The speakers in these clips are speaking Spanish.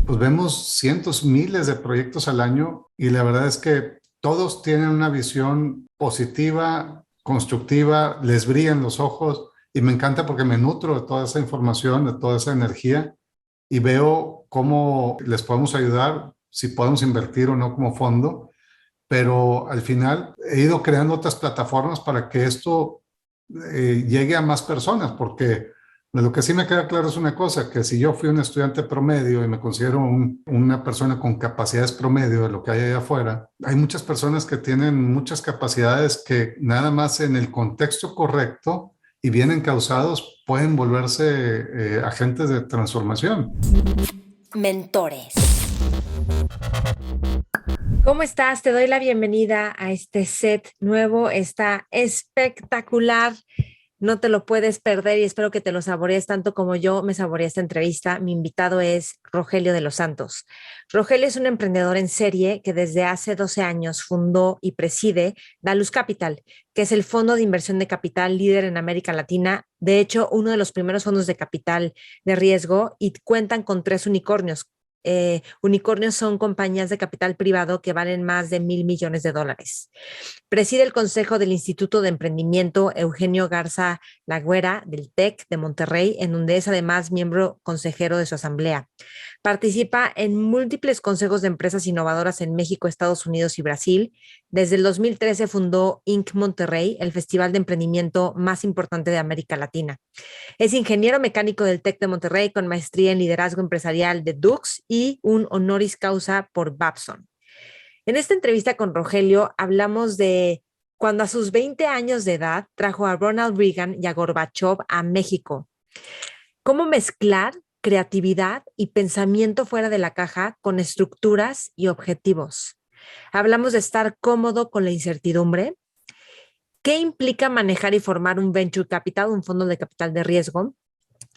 Pues vemos cientos, miles de proyectos al año y la verdad es que todos tienen una visión positiva, constructiva, les brillan los ojos y me encanta porque me nutro de toda esa información, de toda esa energía y veo cómo les podemos ayudar, si podemos invertir o no como fondo, pero al final he ido creando otras plataformas para que esto llegue a más personas, porque de lo que sí me queda claro es una cosa, que si yo fui un estudiante promedio y me considero una persona con capacidades promedio de lo que hay allá afuera, hay muchas personas que tienen muchas capacidades que nada más en el contexto correcto y bien encausados pueden volverse agentes de transformación. Mentores. ¿Cómo estás? Te doy la bienvenida a este set nuevo. Está espectacular. No te lo puedes perder y espero que te lo saborees tanto como yo me saboreé esta entrevista. Mi invitado es Rogelio de los Santos. Rogelio es un emprendedor en serie que desde hace 12 años fundó y preside Dalus Capital, que es el fondo de inversión de capital líder en América Latina. De hecho, uno de los primeros fondos de capital de riesgo y cuentan con 3 unicornios. Unicornios son compañías de capital privado que valen más de $1,000 millones. Preside el Consejo del Instituto de Emprendimiento Eugenio Garza Lagüera del TEC de Monterrey, en donde es además miembro consejero de su asamblea. Participa en múltiples consejos de empresas innovadoras en México, Estados Unidos y Brasil. Desde el 2013 fundó Inc. Monterrey, el festival de emprendimiento más importante de América Latina. Es ingeniero mecánico del TEC de Monterrey con maestría en liderazgo empresarial de Dux y un honoris causa por Babson. En esta entrevista con Rogelio hablamos de cuando a sus 20 años de edad trajo a Ronald Reagan y a Gorbachev a México. Cómo mezclar creatividad y pensamiento fuera de la caja con estructuras y objetivos. Hablamos de estar cómodo con la incertidumbre. ¿Qué implica manejar y formar un venture capital, un fondo de capital de riesgo?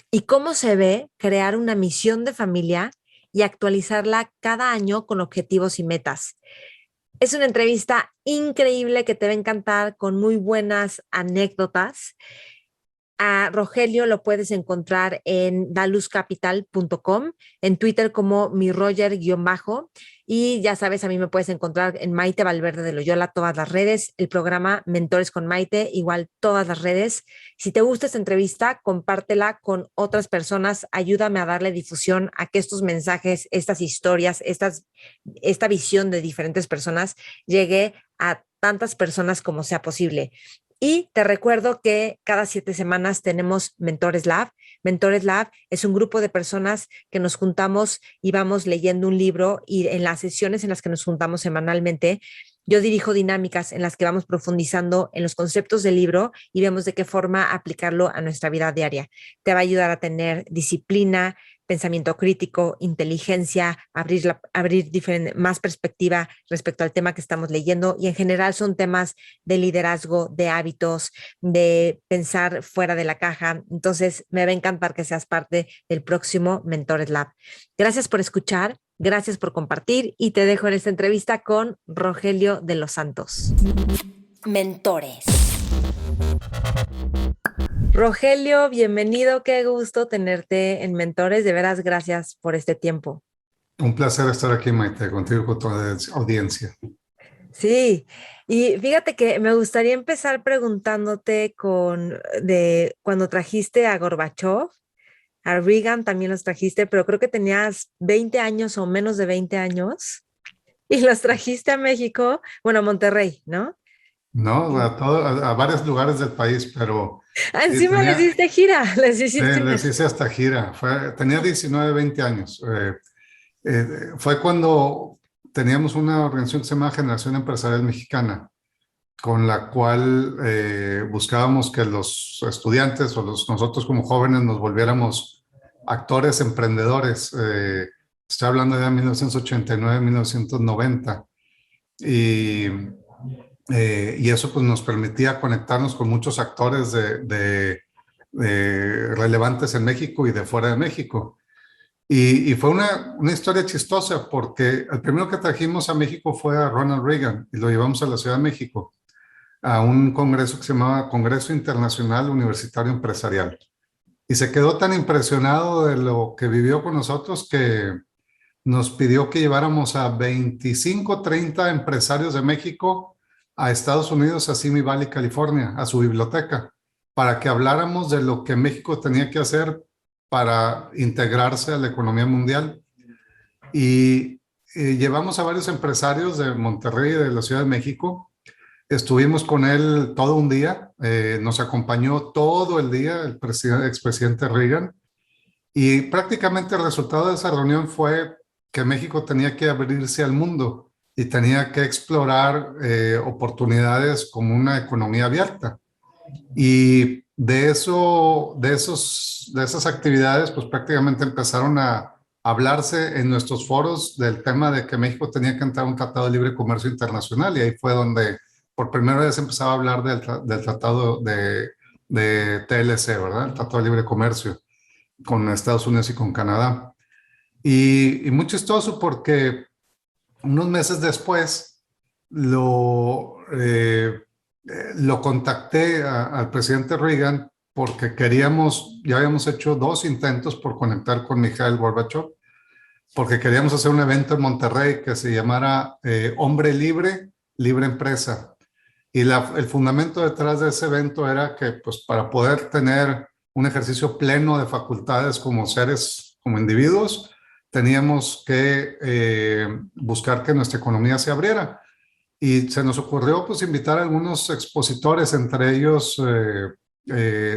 Y cómo se ve crear una misión de familia y actualizarla cada año con objetivos y metas. Es una entrevista increíble que te va a encantar, con muy buenas anécdotas. A Rogelio lo puedes encontrar en daluscapital.com, en Twitter como mi Roger-bajo, y ya sabes, a mí me puedes encontrar en Maite Valverde de Loyola, todas las redes, el programa Mentores con Maite, igual todas las redes. Si te gusta esta entrevista, compártela con otras personas, ayúdame a darle difusión a que estos mensajes, estas historias, esta visión de diferentes personas llegue a tantas personas como sea posible. Y te recuerdo que cada 7 semanas tenemos Mentores Lab. Mentores Lab es un grupo de personas que nos juntamos y vamos leyendo un libro, y en las sesiones en las que nos juntamos semanalmente, yo dirijo dinámicas en las que vamos profundizando en los conceptos del libro y vemos de qué forma aplicarlo a nuestra vida diaria. Te va a ayudar a tener disciplina, pensamiento crítico, inteligencia, abrir más perspectiva respecto al tema que estamos leyendo, y en general son temas de liderazgo, de hábitos, de pensar fuera de la caja. Entonces me va a encantar que seas parte del próximo Mentores Lab. Gracias por escuchar, gracias por compartir y te dejo en esta entrevista con Rogelio de los Santos. Mentores. Rogelio, bienvenido, qué gusto tenerte en Mentores, de veras gracias por este tiempo. Un placer estar aquí, Maite, contigo, con tu audiencia. Sí, y fíjate que me gustaría empezar preguntándote de cuando trajiste a Gorbachev, a Reagan también los trajiste, pero creo que tenías 20 años o menos de 20 años y los trajiste a México, bueno, a Monterrey, ¿no? No, a varios lugares del país, pero sí, Encima les diste gira, les hiciste les hice hasta gira. Tenía 19, 20 años. Fue cuando teníamos una organización que se llama Generación Empresarial Mexicana, con la cual buscábamos que los estudiantes o nosotros como jóvenes nos volviéramos actores emprendedores. Estoy hablando ya de 1989, 1990. Y eso pues nos permitía conectarnos con muchos actores relevantes en México y de fuera de México. Y fue una historia chistosa porque el primero que trajimos a México fue a Ronald Reagan y lo llevamos a la Ciudad de México a un congreso que se llamaba Congreso Internacional Universitario Empresarial. y se quedó tan impresionado de lo que vivió con nosotros que nos pidió que lleváramos a 25, 30 empresarios de México a Estados Unidos, a Simi Valley, California, a su biblioteca, para que habláramos de lo que México tenía que hacer para integrarse a la economía mundial. Y llevamos a varios empresarios de Monterrey y de la Ciudad de México. Estuvimos con él todo un día, nos acompañó todo el día el expresidente Reagan, y prácticamente el resultado de esa reunión fue que México tenía que abrirse al mundo y tenía que explorar oportunidades como una economía abierta. Y de esas actividades, pues prácticamente empezaron a hablarse en nuestros foros del tema de que México tenía que entrar a un tratado de libre comercio internacional, y ahí fue donde por primera vez empezaba a hablar del tratado de TLC, ¿verdad? El Tratado de Libre Comercio con Estados Unidos y con Canadá. Y muy chistoso porque unos meses después lo contacté al presidente Reagan porque ya habíamos hecho 2 intentos por conectar con Mikhail Gorbachev, porque queríamos hacer un evento en Monterrey que se llamara Hombre Libre, Libre Empresa. Y el fundamento detrás de ese evento era que, pues, para poder tener un ejercicio pleno de facultades como seres, como individuos, teníamos que buscar que nuestra economía se abriera. Y se nos ocurrió, pues, invitar a algunos expositores, entre ellos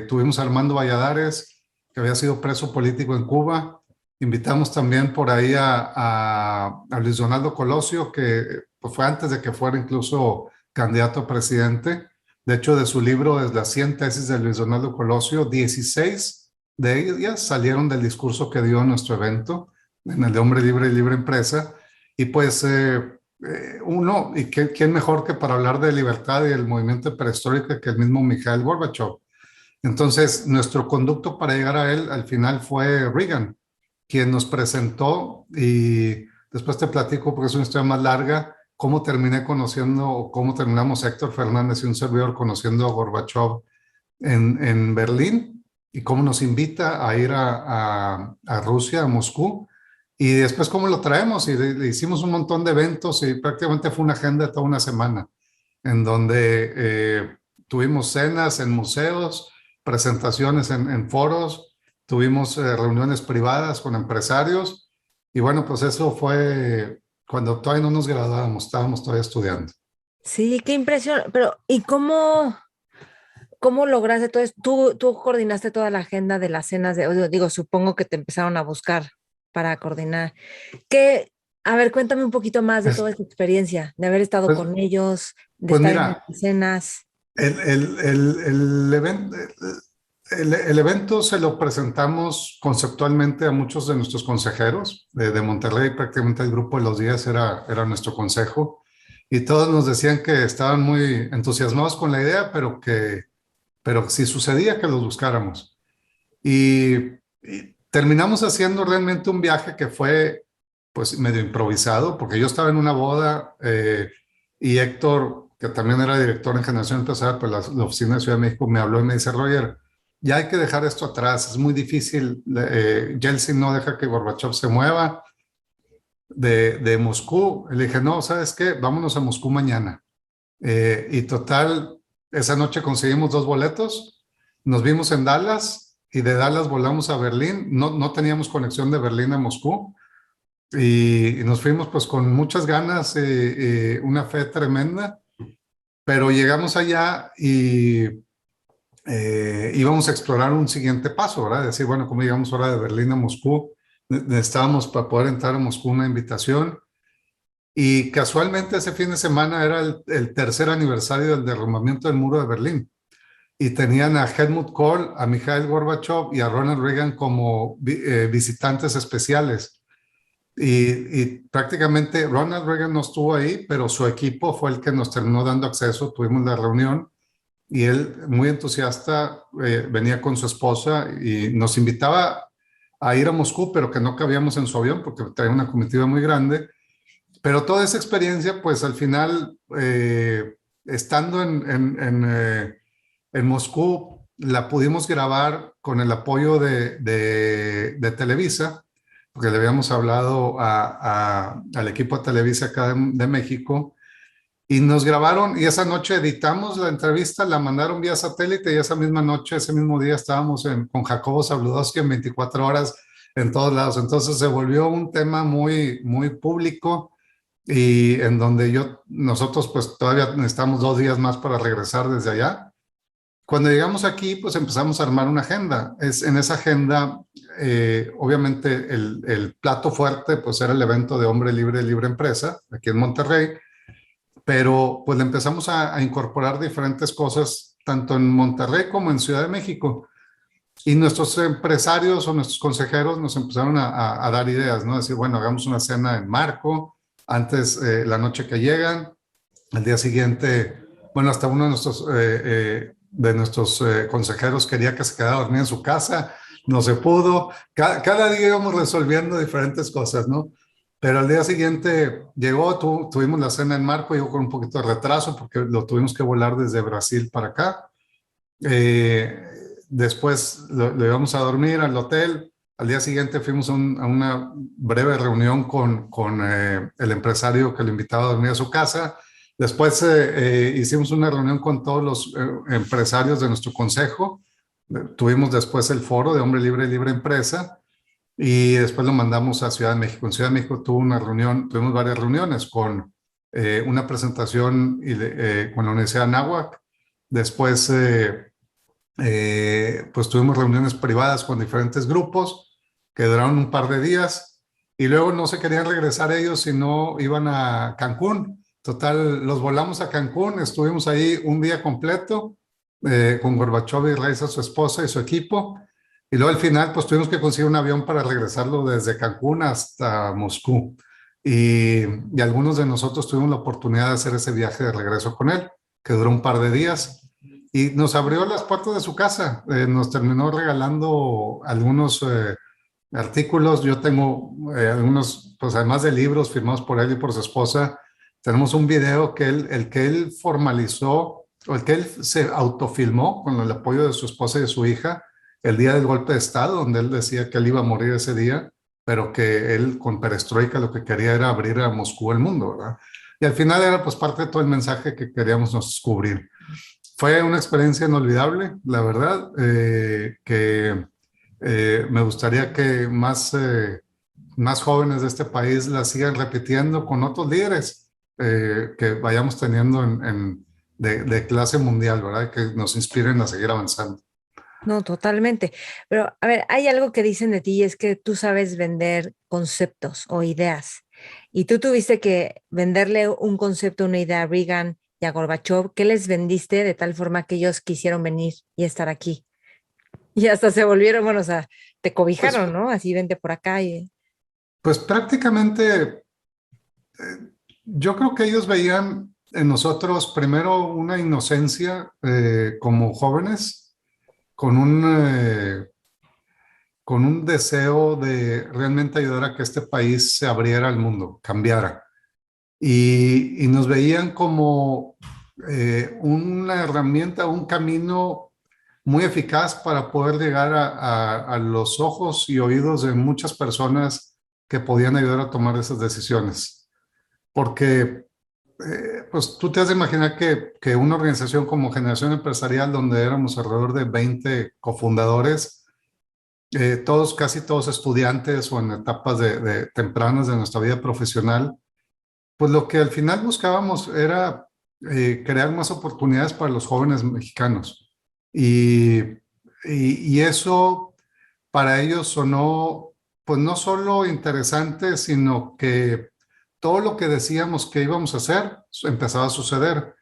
tuvimos a Armando Valladares, que había sido preso político en Cuba. Invitamos también por ahí a Luis Donaldo Colosio, que pues, fue antes de que fuera incluso candidato a presidente. De hecho, de su libro, de las 100 tesis de Luis Donaldo Colosio, 16 de ellas salieron del discurso que dio en nuestro evento, en el de Hombre Libre y Libre Empresa. Y pues ¿quién mejor que para hablar de libertad y del movimiento de perestroika que el mismo Mikhail Gorbachev? Entonces, nuestro conducto para llegar a él al final fue Reagan, quien nos presentó, y después te platico, porque es una historia más larga, cómo terminé conociendo, o cómo terminamos Héctor Fernández y un servidor conociendo a Gorbachev en Berlín, y cómo nos invita a ir a Rusia, a Moscú, y después cómo lo traemos, y le hicimos un montón de eventos, y prácticamente fue una agenda de toda una semana, en donde tuvimos cenas en museos, presentaciones en foros, tuvimos reuniones privadas con empresarios, y bueno, pues eso fue cuando todavía no nos graduábamos, estábamos todavía estudiando. Sí, qué impresión. Pero, ¿y cómo lograste todo esto? ¿Tú coordinaste toda la agenda de las cenas digo, supongo que te empezaron a buscar para coordinar. ¿Qué? A ver, cuéntame un poquito más de Pues, toda esta experiencia, de haber estado pues, con ellos, de pues estar en mira, las cenas. el evento se lo presentamos conceptualmente a muchos de nuestros consejeros de Monterrey. Prácticamente el grupo de los 10 era nuestro consejo, y todos nos decían que estaban muy entusiasmados con la idea, pero si sucedía que los buscáramos. Y terminamos haciendo realmente un viaje que fue pues medio improvisado, porque yo estaba en una boda, y Héctor, que también era director en Generación Empresarial, pues la oficina de Ciudad de México, me habló y me dice: Roger, ya hay que dejar esto atrás, es muy difícil, Yeltsin no deja que Gorbachev se mueva de Moscú. Le dije: no, ¿sabes qué? Vámonos a Moscú mañana. Y total, esa noche conseguimos 2 boletos, nos vimos en Dallas, y de Dallas volamos a Berlín. No teníamos conexión de Berlín a Moscú, y nos fuimos pues con muchas ganas, una fe tremenda, pero llegamos allá y íbamos a explorar un siguiente paso, ¿verdad? Decir, bueno, ¿cómo llegamos ahora de Berlín a Moscú? Necesitábamos, para poder entrar a Moscú, una invitación. Y casualmente ese fin de semana era el tercer aniversario del derrumbamiento del muro de Berlín. Y tenían a Helmut Kohl, a Mikhail Gorbachev y a Ronald Reagan como visitantes especiales. Y prácticamente Ronald Reagan no estuvo ahí, pero su equipo fue el que nos terminó dando acceso. Tuvimos la reunión, y él, muy entusiasta, venía con su esposa y nos invitaba a ir a Moscú, pero que no cabíamos en su avión porque traía una comitiva muy grande. Pero toda esa experiencia, pues al final, estando en Moscú, la pudimos grabar con el apoyo de Televisa, porque le habíamos hablado al equipo de Televisa acá de México, y nos grabaron, y esa noche editamos la entrevista, la mandaron vía satélite, y esa misma noche, ese mismo día estábamos con Jacobo Zabludowski en 24 horas en todos lados. Entonces se volvió un tema muy, muy público, y en donde nosotros pues todavía necesitamos 2 días más para regresar desde allá. Cuando llegamos aquí, pues empezamos a armar una agenda. En esa agenda, obviamente el plato fuerte pues era el evento de Hombre Libre, Libre Empresa, aquí en Monterrey, pero pues le empezamos a incorporar diferentes cosas, tanto en Monterrey como en Ciudad de México. Y nuestros empresarios o nuestros consejeros nos empezaron a dar ideas, ¿no? Decir, bueno, hagamos una cena en Marco, antes la noche que llegan, al día siguiente, bueno, hasta uno de nuestros consejeros quería que se quedara dormido en su casa, no se pudo. Cada día íbamos resolviendo diferentes cosas, ¿no? Pero al día siguiente llegó, tuvimos la cena en Marco, llegó con un poquito de retraso porque lo tuvimos que volar desde Brasil para acá. Después lo íbamos a dormir al hotel. Al día siguiente fuimos a una breve reunión con el empresario que lo invitaba a dormir a su casa. Después hicimos una reunión con todos los empresarios de nuestro consejo. Tuvimos después el foro de Hombre Libre, Libre Empresa, y después lo mandamos a Ciudad de México. En Ciudad de México tuvimos varias reuniones con una presentación con la Universidad de Anáhuac. Después pues tuvimos reuniones privadas con diferentes grupos que duraron un par de días, y luego no se querían regresar ellos si no iban a Cancún. Total, los volamos a Cancún, estuvimos ahí un día completo con Gorbachov y Raiza, su esposa, y su equipo, y luego al final pues tuvimos que conseguir un avión para regresarlo desde Cancún hasta Moscú, y algunos de nosotros tuvimos la oportunidad de hacer ese viaje de regreso con él, que duró un par de días. Y nos abrió las puertas de su casa, nos terminó regalando algunos artículos. Yo tengo algunos, pues además de libros firmados por él y por su esposa, tenemos un video el que él formalizó, o el que él se autofilmó con el apoyo de su esposa y de su hija, el día del golpe de Estado, donde él decía que él iba a morir ese día, pero que él con perestroika lo que quería era abrir a Moscú el mundo, ¿verdad? Y al final era pues parte de todo el mensaje que queríamos nosotros cubrir. Fue una experiencia inolvidable, la verdad, que me gustaría que más jóvenes de este país la sigan repitiendo con otros líderes que vayamos teniendo de clase mundial, ¿verdad? Que nos inspiren a seguir avanzando. No, totalmente. Pero, a ver, hay algo que dicen de ti y es que tú sabes vender conceptos o ideas. Y tú tuviste que venderle un concepto, una idea a Reagan y a Gorbachev. ¿Qué les vendiste de tal forma que ellos quisieron venir y estar aquí? Y hasta se volvieron, bueno, o sea, te Pues, cobijaron, ¿no? Así vente por acá y... pues prácticamente yo creo que ellos veían en nosotros primero una inocencia como jóvenes, con con un deseo de realmente ayudar a que este país se abriera al mundo, cambiara. Y nos veían como una herramienta, un camino muy eficaz para poder llegar a los ojos y oídos de muchas personas que podían ayudar a tomar esas decisiones. Porque pues tú te has de imaginar que una organización como Generación Empresarial, donde éramos alrededor de 20 cofundadores, casi todos estudiantes o en etapas tempranas de nuestra vida profesional, pues lo que al final buscábamos era crear más oportunidades para los jóvenes mexicanos. Y, y eso para ellos sonó, pues no solo interesante, sino que todo lo que decíamos que íbamos a hacer empezaba a suceder.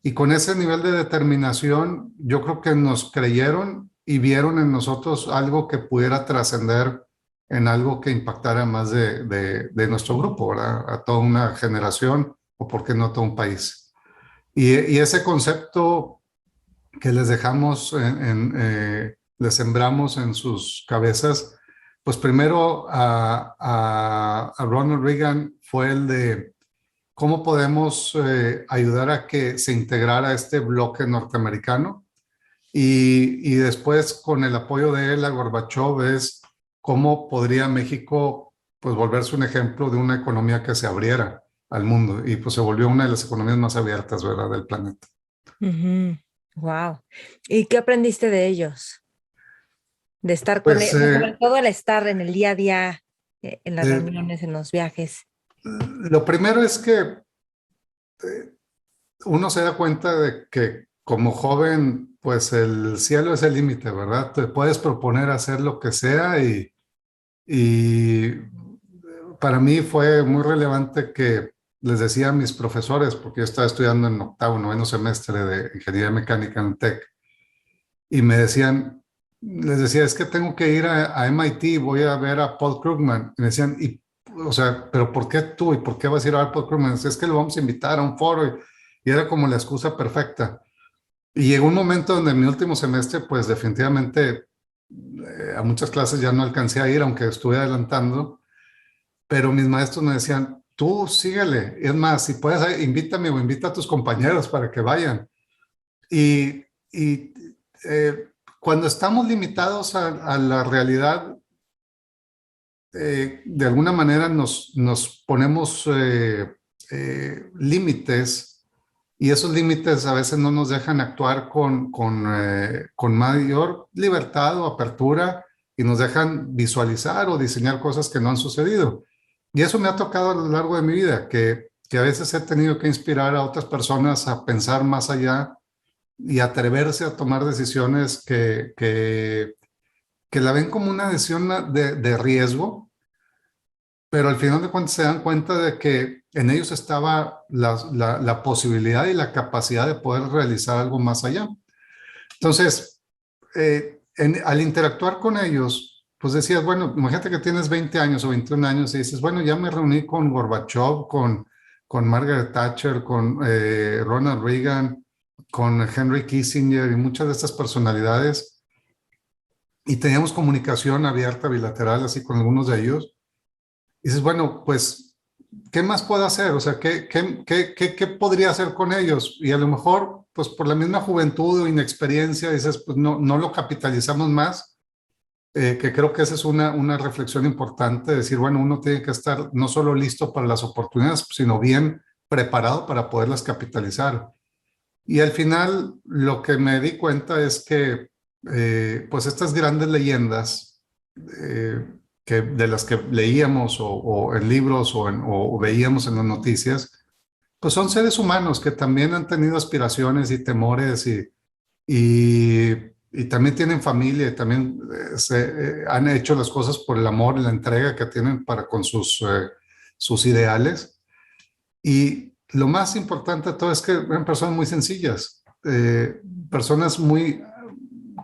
Y con ese nivel de determinación, yo creo que nos creyeron y vieron en nosotros algo que pudiera trascender en algo que impactara más de nuestro grupo, ¿verdad? A toda una generación o, por qué no, a todo un país. Y ese concepto que les dejamos, les sembramos en sus cabezas, pues primero a Ronald Reagan fue el de cómo podemos ayudar a que se integrara este bloque norteamericano, y después con el apoyo de él a Gorbachov es cómo podría México pues volverse un ejemplo de una economía que se abriera al mundo y pues se volvió una de las economías más abiertas, ¿verdad?, del planeta. Wow. ¿Y qué aprendiste de ellos? De estar con Pues ellos, sobre todo el estar en el día a día, en las eh, reuniones, en los viajes. lo primero es que uno se da cuenta de que como joven, pues el cielo es el límite, ¿verdad? Te puedes proponer hacer lo que sea y para mí fue muy relevante que les decía a mis profesores, porque yo estaba estudiando en octavo, noveno semestre de ingeniería mecánica en TEC, y me decían, les decía, es que tengo que ir a MIT, voy a ver a Paul Krugman. Y me decían, o sea, pero ¿por qué tú? ¿Y por qué vas a ir a ver a Paul Krugman? Es que lo vamos a invitar a un foro y era como la excusa perfecta. Y llegó un momento donde en mi último semestre, pues definitivamente a muchas clases ya no alcancé a ir, aunque estuve adelantando, pero mis maestros me decían, tú síguele. Es más, si puedes, invítame o invita a tus compañeros para que vayan. Y cuando estamos limitados a la realidad, de alguna manera nos ponemos límites y esos límites a veces no nos dejan actuar con mayor libertad o apertura y nos dejan visualizar o diseñar cosas que no han sucedido. Y eso me ha tocado a lo largo de mi vida, que a veces he tenido que inspirar a otras personas a pensar más allá y atreverse a tomar decisiones que la ven como una decisión de riesgo, pero al final de cuentas se dan cuenta de que en ellos estaba la posibilidad y la capacidad de poder realizar algo más allá. Entonces, al interactuar con ellos, pues decías, bueno, imagínate que tienes 20 años o 21 años y dices, bueno, ya me reuní con Gorbachev, con Margaret Thatcher, con Ronald Reagan, con Henry Kissinger y muchas de estas personalidades, y teníamos comunicación abierta, bilateral, así con algunos de ellos. Y dices, bueno, pues, ¿qué más puedo hacer? O sea, ¿qué podría hacer con ellos? Y a lo mejor, pues por la misma juventud o inexperiencia, dices, pues no lo capitalizamos más, que creo que esa es una reflexión importante, decir, bueno, uno tiene que estar no solo listo para las oportunidades, sino bien preparado para poderlas capitalizar. Y al final lo que me di cuenta es que pues estas grandes leyendas de las que leíamos o en libros o veíamos en las noticias, pues son seres humanos que también han tenido aspiraciones y temores y, y también tienen familia y también han hecho las cosas por el amor y la entrega que tienen para con sus ideales. Y lo más importante de todo es que eran personas muy sencillas, personas muy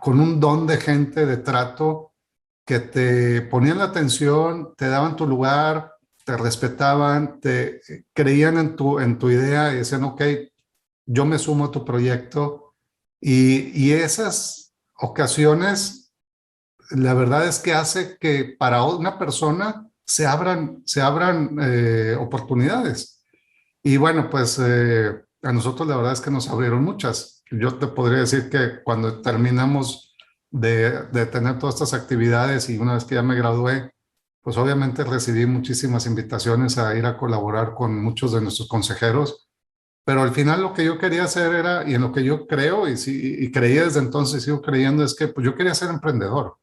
con un don de gente, de trato, que te ponían la atención, te daban tu lugar, te respetaban, te creían en tu idea y decían, ok, yo me sumo a tu proyecto. Y esas ocasiones, la verdad es que hace que para una persona se abran oportunidades. Y bueno, pues a nosotros la verdad es que nos abrieron muchas. Yo te podría decir que cuando terminamos de tener todas estas actividades y una vez que ya me gradué, pues obviamente recibí muchísimas invitaciones a ir a colaborar con muchos de nuestros consejeros, pero al final lo que yo quería hacer era, y en lo que yo creo y, sí, y creía desde entonces, sigo creyendo, es que pues yo quería ser emprendedor.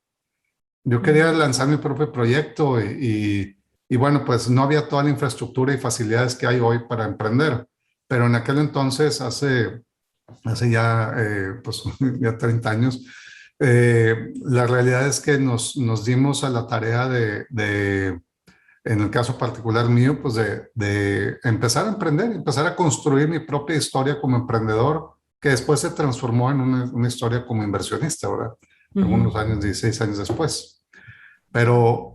Yo quería Ujú. lanzar mi propio proyecto y bueno, pues no había toda la infraestructura y facilidades que hay hoy para emprender, pero en aquel entonces, hace ya, pues, ya 30 años, la realidad es que nos dimos a la tarea en el caso particular mío, pues de empezar a emprender, empezar a construir mi propia historia como emprendedor, que después se transformó en una historia como inversionista, ¿verdad? Ujú. Algunos años, 16 años después. Pero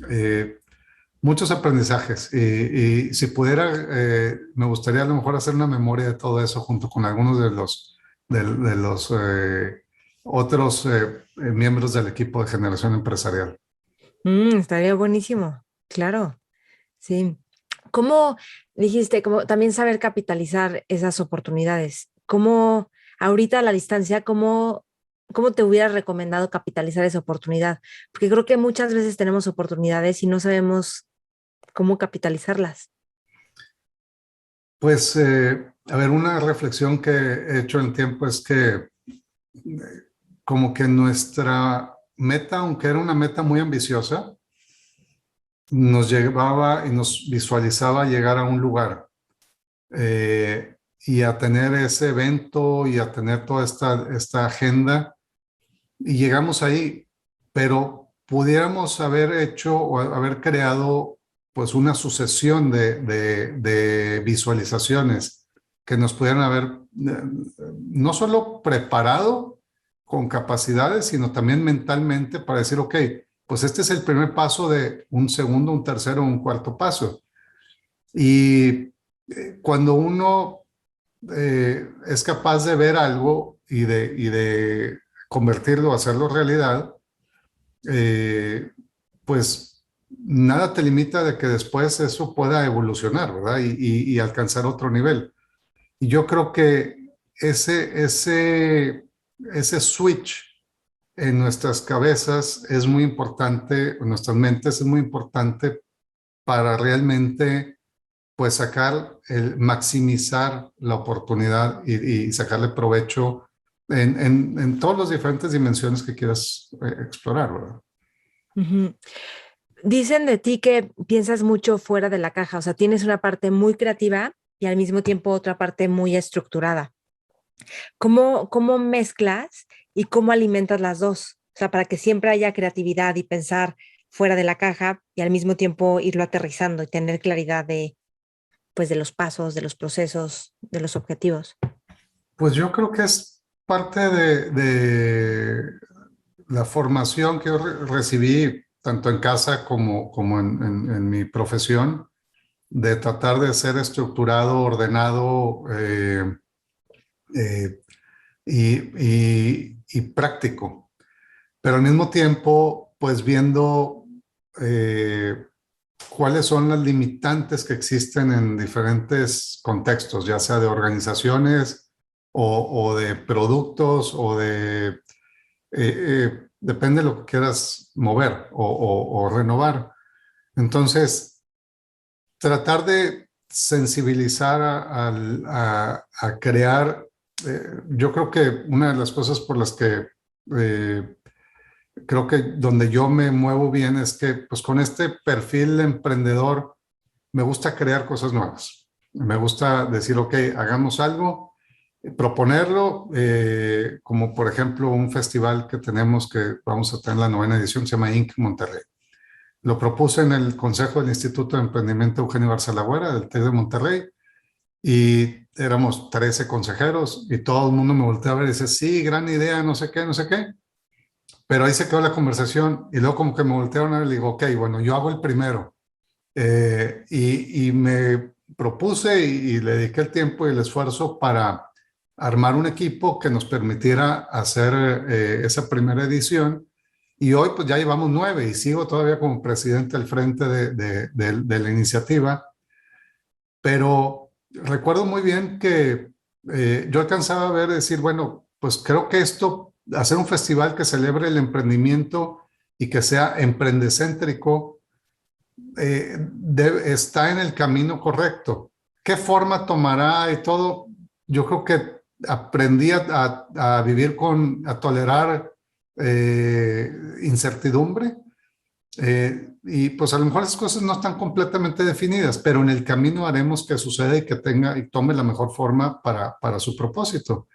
eh, muchos aprendizajes y si pudiera, me gustaría a lo mejor hacer una memoria de todo eso junto con algunos de los otros miembros del equipo de generación empresarial. Estaría buenísimo, claro, sí. ¿Cómo dijiste, como también saber capitalizar esas oportunidades? ¿Cómo ahorita a la distancia, ¿cómo te hubieras recomendado capitalizar esa oportunidad? Porque creo que muchas veces tenemos oportunidades y no sabemos cómo capitalizarlas. Pues, a ver, una reflexión que he hecho en el tiempo es que como que nuestra meta, aunque era una meta muy ambiciosa, nos llevaba y nos visualizaba llegar a un lugar y a tener ese evento y a tener toda esta agenda y llegamos ahí, pero pudiéramos haber hecho o haber creado pues una sucesión de visualizaciones que nos pudieran haber no solo preparado con capacidades, sino también mentalmente para decir, ok, pues este es el primer paso de un segundo, un tercero, un cuarto paso. Y cuando uno es capaz de ver algo y de convertirlo, hacerlo realidad, eh, pues nada te limita de que después eso pueda evolucionar, ¿verdad? Y alcanzar otro nivel. Y yo creo que ese switch en nuestras cabezas es muy importante, en nuestras mentes es muy importante para realmente pues maximizar la oportunidad y sacarle provecho en todas las diferentes dimensiones que quieras explorar, ¿verdad? Ujú. Dicen de ti que piensas mucho fuera de la caja, o sea, tienes una parte muy creativa y al mismo tiempo otra parte muy estructurada. ¿Cómo mezclas y cómo alimentas las dos? O sea, para que siempre haya creatividad y pensar fuera de la caja y al mismo tiempo irlo aterrizando y tener claridad pues, de los pasos, de los procesos, de los objetivos. Pues yo creo que es parte de la formación que yo recibí tanto en casa como en mi profesión, de tratar de ser estructurado, ordenado eh, y práctico, pero al mismo tiempo, pues viendo eh, cuáles son las limitantes que existen en diferentes contextos, ya sea de organizaciones o de productos o depende de lo que quieras mover o renovar. Entonces, tratar de sensibilizar a crear, yo creo que una de las cosas por las que creo que donde yo me muevo bien es que pues con este perfil emprendedor me gusta crear cosas nuevas. Me gusta decir, ok, hagamos algo, proponerlo, como por ejemplo un festival que tenemos que vamos a tener la 9ª edición, se llama Inc. Monterrey. Lo propuse en el Consejo del Instituto de Emprendimiento Eugenio Barcelagüera del TEC de Monterrey y éramos 13 consejeros y todo el mundo me volteaba a ver y dice, sí, gran idea, no sé qué, no sé qué. Pero ahí se quedó la conversación y luego como que me voltearon a ver y le digo, ok, bueno, yo hago el primero. Y me propuse y le dediqué el tiempo y el esfuerzo para armar un equipo que nos permitiera hacer esa primera edición. Y hoy pues ya llevamos 9 y sigo todavía como presidente al frente de la iniciativa. Pero recuerdo muy bien que yo alcanzaba a ver, decir, bueno, pues creo que esto, hacer un festival que celebre el emprendimiento y que sea emprendecéntrico, está en el camino correcto. ¿Qué forma tomará y todo? Yo creo que aprendí a vivir a tolerar incertidumbre. Y pues a lo mejor las cosas no están completamente definidas, pero en el camino haremos que suceda y que tenga y tome la mejor forma para su propósito.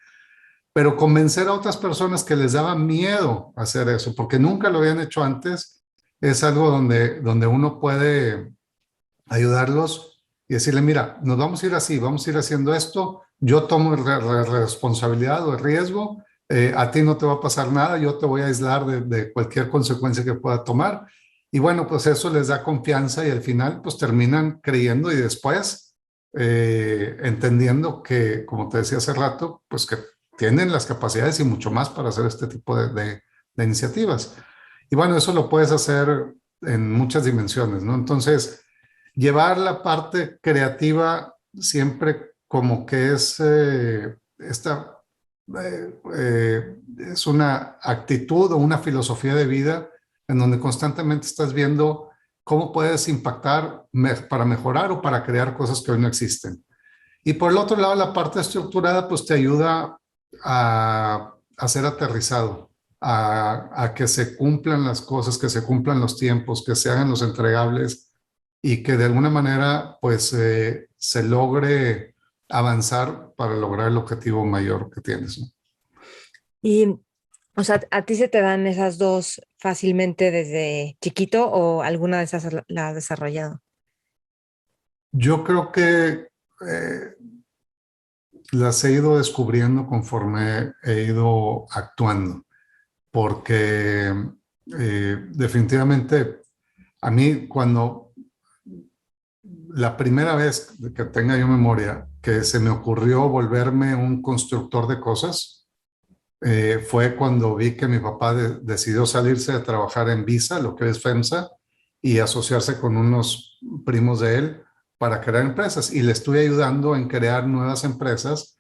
Pero convencer a otras personas que les daba miedo hacer eso, porque nunca lo habían hecho antes, es algo donde uno puede ayudarlos y decirle, mira, nos vamos a ir así, vamos a ir haciendo esto, yo tomo responsabilidad o el riesgo, a ti no te va a pasar nada, yo te voy a aislar de cualquier consecuencia que pueda tomar. Y bueno, pues eso les da confianza y al final pues terminan creyendo y después entendiendo que, como te decía hace rato, pues que tienen las capacidades y mucho más para hacer este tipo de iniciativas. Y bueno, eso lo puedes hacer en muchas dimensiones, ¿no? Entonces, llevar la parte creativa siempre como que es esta es una actitud o una filosofía de vida en donde constantemente estás viendo cómo puedes impactar para mejorar o para crear cosas que hoy no existen. Y por el otro lado, la parte estructurada pues te ayuda a ser aterrizado, a que se cumplan las cosas, que se cumplan los tiempos, que se hagan los entregables y que de alguna manera pues se logre avanzar para lograr el objetivo mayor que tienes, ¿no? Y, o sea, ¿a ti se te dan esas dos fácilmente desde chiquito o alguna de esas la has desarrollado? Yo creo que eh, las he ido descubriendo conforme he ido actuando, porque definitivamente a mí cuando la primera vez que tenga yo memoria que se me ocurrió volverme un constructor de cosas, fue cuando vi que mi papá decidió salirse de trabajar en Visa, lo que es FEMSA, y asociarse con unos primos de él para crear empresas. Y le estuve ayudando en crear nuevas empresas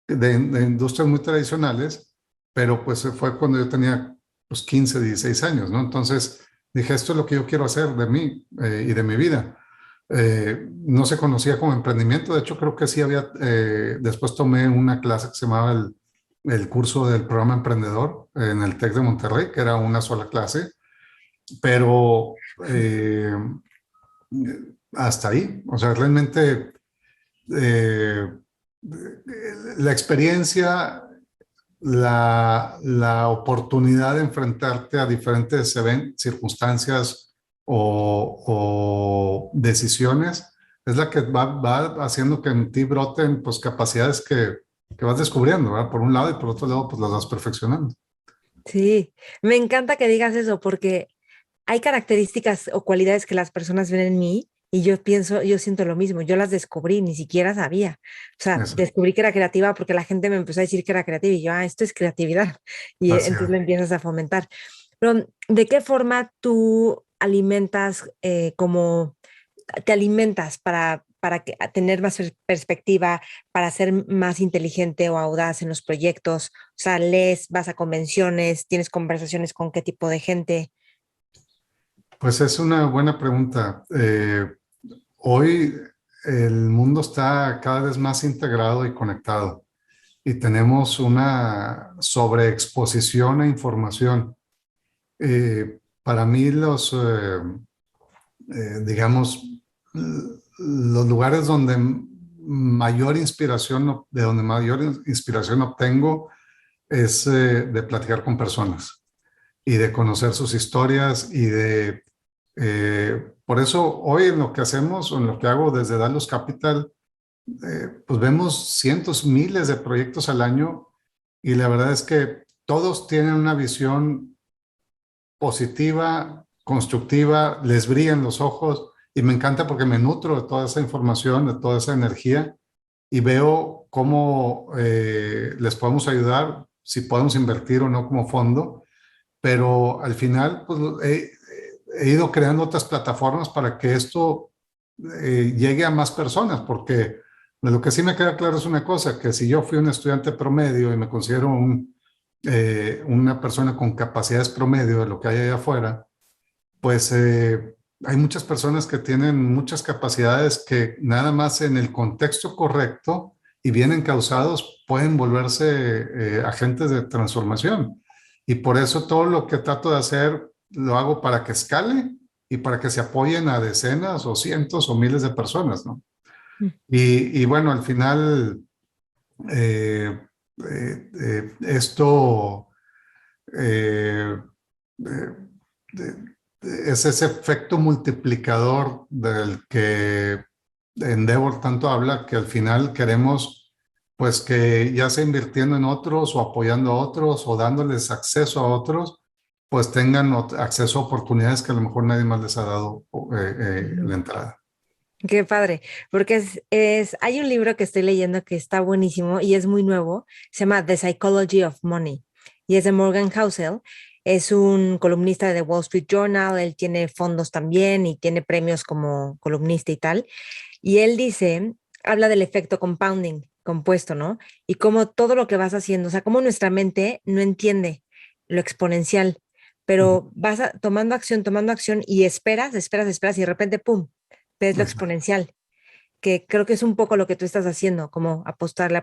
de industrias muy tradicionales, pero pues fue cuando yo tenía pues 15, 16 años, ¿no? Entonces dije, esto es lo que yo quiero hacer de mí y de mi vida. No se conocía como emprendimiento, de hecho creo que sí había, después tomé una clase que se llamaba el curso del programa emprendedor en el TEC de Monterrey, que era una sola clase, pero hasta ahí, o sea, realmente eh, la experiencia, la oportunidad de enfrentarte a diferentes circunstancias o decisiones es la que va haciendo que en ti broten pues, capacidades que vas descubriendo, ¿verdad? Por un lado y por otro lado pues las vas perfeccionando. Sí, me encanta que digas eso porque hay características o cualidades que las personas ven en mí y yo pienso, yo siento lo mismo, yo las descubrí, ni siquiera sabía. O sea, Eso, descubrí que era creativa porque la gente me empezó a decir que era creativa y yo, esto es creatividad. Y así entonces lo es. empiezas a fomentar. Pero, ¿de qué forma tú alimentas como te alimentas para tener más perspectiva, para ser más inteligente o audaz en los proyectos? O sea, lees, vas a convenciones, tienes conversaciones con qué tipo de gente. Pues es una buena pregunta. Hoy el mundo está cada vez más integrado y conectado y tenemos una sobreexposición a información. Para mí digamos, los lugares donde mayor inspiración, de donde mayor inspiración obtengo es de platicar con personas y de conocer sus historias y por eso hoy en lo que hacemos o en lo que hago desde Dallas Capital, pues vemos cientos, miles de proyectos al año y la verdad es que todos tienen una visión positiva, constructiva, les brillan los ojos y me encanta porque me nutro de toda esa información, de toda esa energía y veo cómo les podemos ayudar, si podemos invertir o no como fondo, pero al final pues, he ido creando otras plataformas para que esto llegue a más personas, porque de lo que sí me queda claro es una cosa, que si yo fui un estudiante promedio y me considero una persona con capacidades promedio de lo que hay allá afuera, pues hay muchas personas que tienen muchas capacidades que nada más en el contexto correcto y bien encausados pueden volverse agentes de transformación. Y por eso todo lo que trato de hacer lo hago para que escale y para que se apoyen a decenas o cientos o miles de personas, ¿no? Y bueno, al final, eh, esto eh, eh, es ese efecto multiplicador del que Endeavor tanto habla, que al final queremos pues que ya sea invirtiendo en otros o apoyando a otros o dándoles acceso a otros, pues tengan acceso a oportunidades que a lo mejor nadie más les ha dado Ujú. la entrada. Qué padre, porque hay un libro que estoy leyendo que está buenísimo y es muy nuevo, se llama The Psychology of Money y es de Morgan Housel, es un columnista de The Wall Street Journal, él tiene fondos también y tiene premios como columnista y tal, y él dice, habla del efecto compounding, compuesto, ¿no? Y cómo todo lo que vas haciendo, o sea, cómo nuestra mente no entiende lo exponencial, pero tomando acción y esperas y de repente, ¡pum!, ves lo exponencial, que creo que es un poco lo que tú estás haciendo, como apostarle,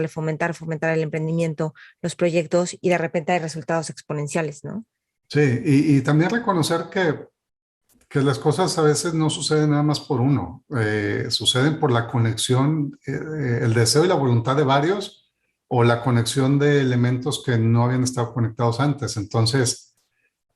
fomentar el emprendimiento, los proyectos y de repente hay resultados exponenciales, ¿no? Sí, y también reconocer que las cosas a veces no suceden nada más por uno, suceden por la conexión, el deseo y la voluntad de varios o la conexión de elementos que no habían estado conectados antes. Entonces,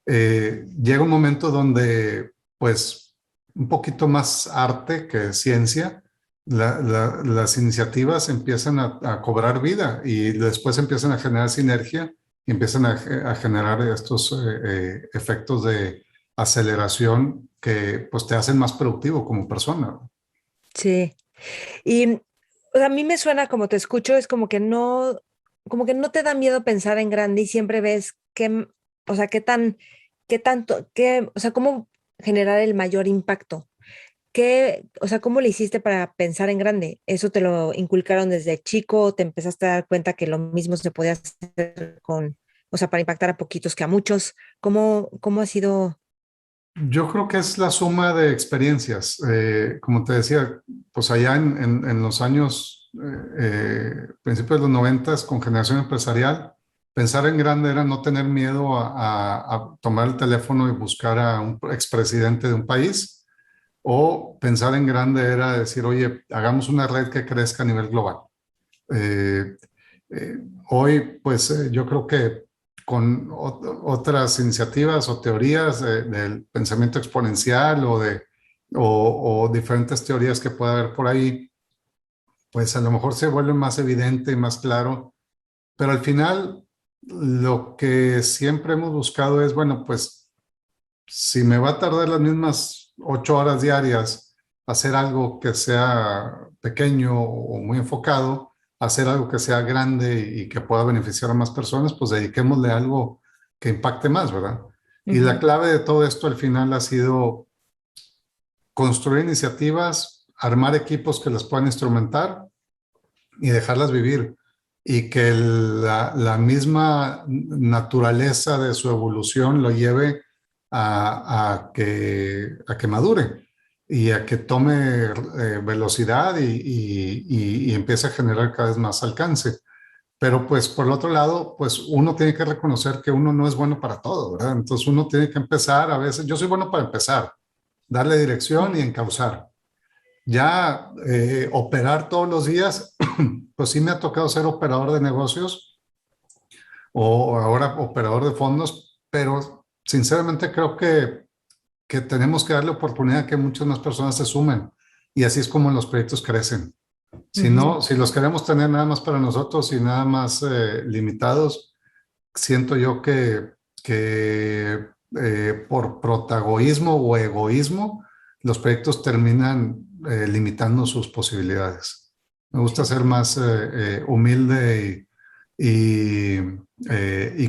llega un momento donde, pues, un poquito más arte que ciencia, las iniciativas empiezan a cobrar vida y después empiezan a generar sinergia y empiezan a generar estos efectos de aceleración que pues te hacen más productivo como persona. Sí. Y o sea, a mí me suena como te escucho, es como que no te da miedo pensar en grande y siempre ves qué, o sea, qué tanto, o sea, cómo generar el mayor impacto. O sea, ¿cómo le hiciste para pensar en grande? ¿Eso te lo inculcaron desde chico? ¿O te empezaste a dar cuenta que lo mismo se podía hacer o sea, para impactar a poquitos que a muchos? ¿Cómo ha sido? Yo creo que es la suma de experiencias. Como te decía, pues allá en los años, principios de los noventas, con generación empresarial, pensar en grande era no tener miedo a tomar el teléfono y buscar a un expresidente de un país, o pensar en grande era decir, oye, hagamos una red que crezca a nivel global. Eh, Hoy, pues yo creo que con otras iniciativas o teorías del pensamiento exponencial o diferentes teorías que pueda haber por ahí, pues a lo mejor se vuelve más evidente y más claro, pero al final lo que siempre hemos buscado es, bueno, pues si me va a tardar las mismas 8 horas diarias hacer algo que sea pequeño o muy enfocado, hacer algo que sea grande y que pueda beneficiar a más personas, pues dediquémosle a algo que impacte más, ¿verdad? Y la Ujú. clave de todo esto al final ha sido construir iniciativas, armar equipos que las puedan instrumentar y dejarlas vivir. Y que la misma naturaleza de su evolución lo lleve a que madure y a que tome velocidad y empiece a generar cada vez más alcance. Pero pues por el otro lado, pues uno tiene que reconocer que uno no es bueno para todo, ¿verdad? Entonces uno tiene que empezar a veces, yo soy bueno para empezar, darle dirección y Sí. encauzar. Ya operar todos los días, pues sí me ha tocado ser operador de negocios o ahora operador de fondos, pero sinceramente creo que tenemos que darle oportunidad a que muchas más personas se sumen y así es como los proyectos crecen. Si Ujú. no, si los queremos tener nada más para nosotros y nada más limitados, siento yo que por protagonismo o egoísmo, los proyectos terminan limitando sus posibilidades. Me gusta Sí. ser más humilde y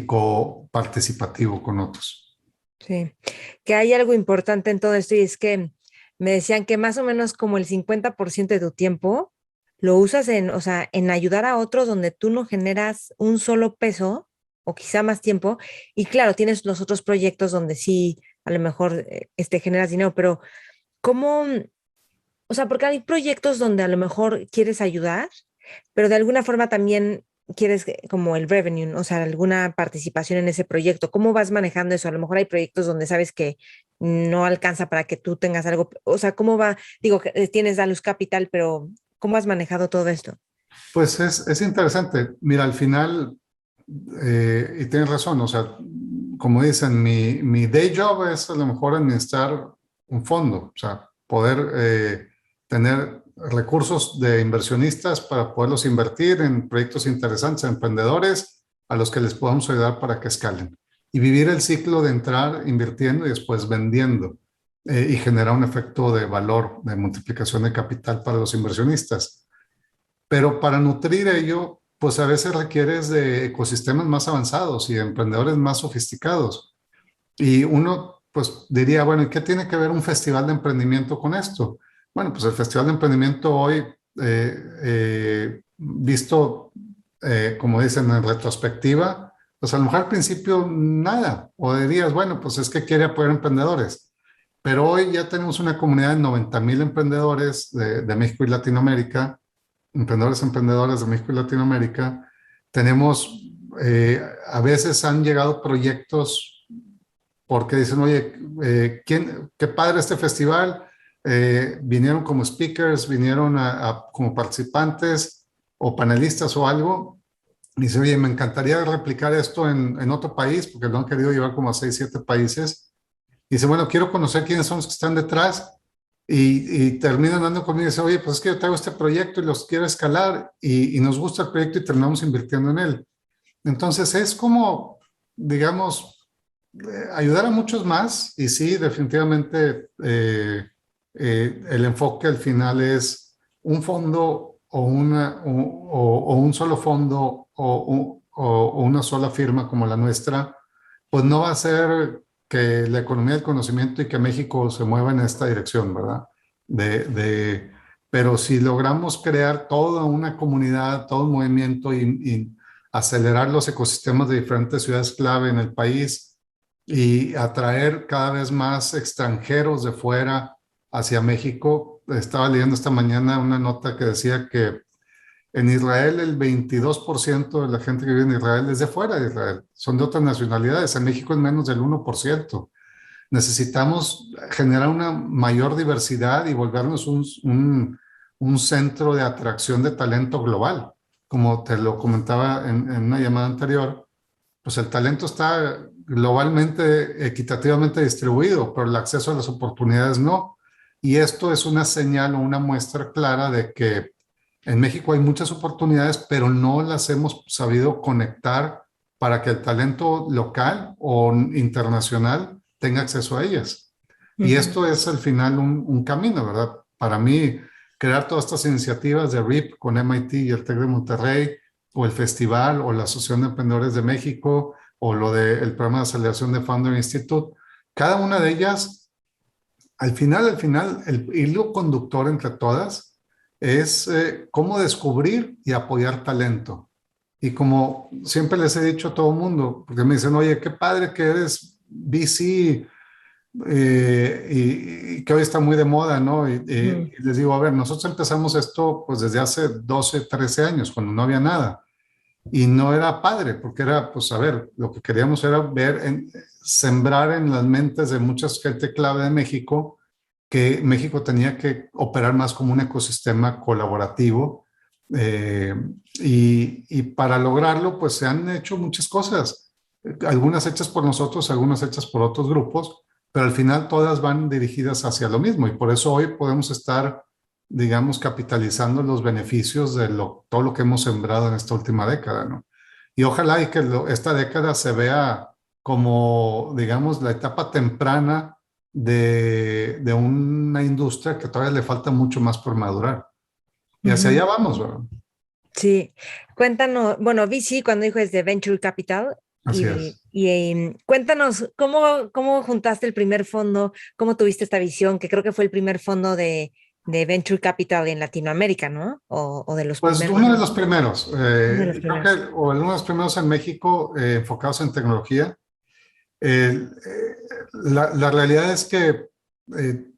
coparticipativo con otros. Sí, que hay algo importante en todo esto y es que me decían que más o menos como el 50% de tu tiempo lo usas en, o sea, en ayudar a otros donde tú no generas un solo peso o quizá más tiempo. Y claro, tienes los otros proyectos donde sí, a lo mejor generas dinero, pero ¿cómo? O sea, porque hay proyectos donde a lo mejor quieres ayudar, pero de alguna forma también quieres como el revenue, ¿no? O sea, alguna participación en ese proyecto. ¿Cómo vas manejando eso? A lo mejor hay proyectos donde sabes que no alcanza para que tú tengas algo. O sea, ¿cómo va? Digo, que tienes Dalus Capital, pero ¿cómo has manejado todo esto? Pues es interesante. Mira, al final, y tienes razón, o sea, como dicen, mi day job es a lo mejor administrar un fondo, o sea, poder tener recursos de inversionistas para poderlos invertir en proyectos interesantes, emprendedores, a los que les podamos ayudar para que escalen. Y vivir el ciclo de entrar invirtiendo y después vendiendo y generar un efecto de valor, de multiplicación de capital para los inversionistas. Pero para nutrir ello, pues a veces requieres de ecosistemas más avanzados y de emprendedores más sofisticados. Y uno, pues diría, bueno, ¿y qué tiene que ver un festival de emprendimiento con esto? Bueno, pues el festival de emprendimiento hoy visto, como dicen, en retrospectiva, pues a lo mejor al principio nada, o dirías, bueno, pues es que quiere apoyar emprendedores, pero hoy ya tenemos una comunidad de 90,000 emprendedores de México y Latinoamérica, emprendedores de México y Latinoamérica. Tenemos, a veces han llegado proyectos porque dicen, oye, qué padre este festival, vinieron como speakers, vinieron como participantes o panelistas o algo, y dice, oye, me encantaría replicar esto en otro país, porque lo han querido llevar como a 6, 7 países. Y dice, bueno, quiero conocer quiénes son los que están detrás. Y terminan dando conmigo y dice, oye, pues es que yo traigo este proyecto y los quiero escalar y nos gusta el proyecto y terminamos invirtiendo en él. Entonces es como, digamos, ayudar a muchos más y sí, definitivamente el enfoque al final es un fondo o un solo fondo o una sola firma como la nuestra, pues no va a ser que la economía del conocimiento y que México se mueva en esta dirección, ¿verdad? Pero si logramos crear toda una comunidad, todo un movimiento y acelerar los ecosistemas de diferentes ciudades clave en el país y atraer cada vez más extranjeros de fuera hacia México. Estaba leyendo esta mañana una nota que decía que en Israel el 22% de la gente que vive en Israel es de fuera de Israel, son de otras nacionalidades. En México es menos del 1%. Necesitamos generar una mayor diversidad y volvernos un centro de atracción de talento global. Como te lo comentaba en una llamada anterior, pues el talento está globalmente, equitativamente distribuido, pero el acceso a las oportunidades no. Y esto es una señal o una muestra clara de que en México hay muchas oportunidades, pero no las hemos sabido conectar para que el talento local o internacional tenga acceso a ellas. Y esto es al final un camino, ¿verdad? Para mí, crear todas estas iniciativas de RIP con MIT y el TEC de Monterrey, o el festival, o la Asociación de Emprendedores de México, o lo del programa de aceleración de Founder Institute, cada una de ellas, al final, el hilo conductor entre todas es cómo descubrir y apoyar talento. Y como siempre les he dicho a todo el mundo, porque me dicen, oye, qué padre que eres VC, y que hoy está muy de moda, ¿no? Y les digo, a ver, nosotros empezamos esto pues desde hace 12, 13 años, cuando no había nada. Y no era padre, porque era, pues, a ver, lo que queríamos era sembrar en las mentes de mucha gente clave de México que México tenía que operar más como un ecosistema colaborativo. eh, y para lograrlo, pues se han hecho muchas cosas, algunas hechas por nosotros, algunas hechas por otros grupos, pero al final todas van dirigidas hacia lo mismo y por eso hoy podemos estar, digamos, capitalizando los beneficios de todo lo que hemos sembrado en esta última década, ¿no? Y ojalá y que esta década se vea como, digamos, la etapa temprana de una industria que todavía le falta mucho más por madurar. Y hacia allá vamos, ¿verdad? Sí, cuéntanos, bueno, VC cuando dijo es de Venture Capital Así es. cuéntanos cómo juntaste el primer fondo, cómo tuviste esta visión, que creo que fue el primer fondo de Venture Capital en Latinoamérica, ¿no? O de los Pues primeros. uno de los primeros, Uno de los creo primeros. que, o uno de los primeros en México enfocados en tecnología. La realidad es que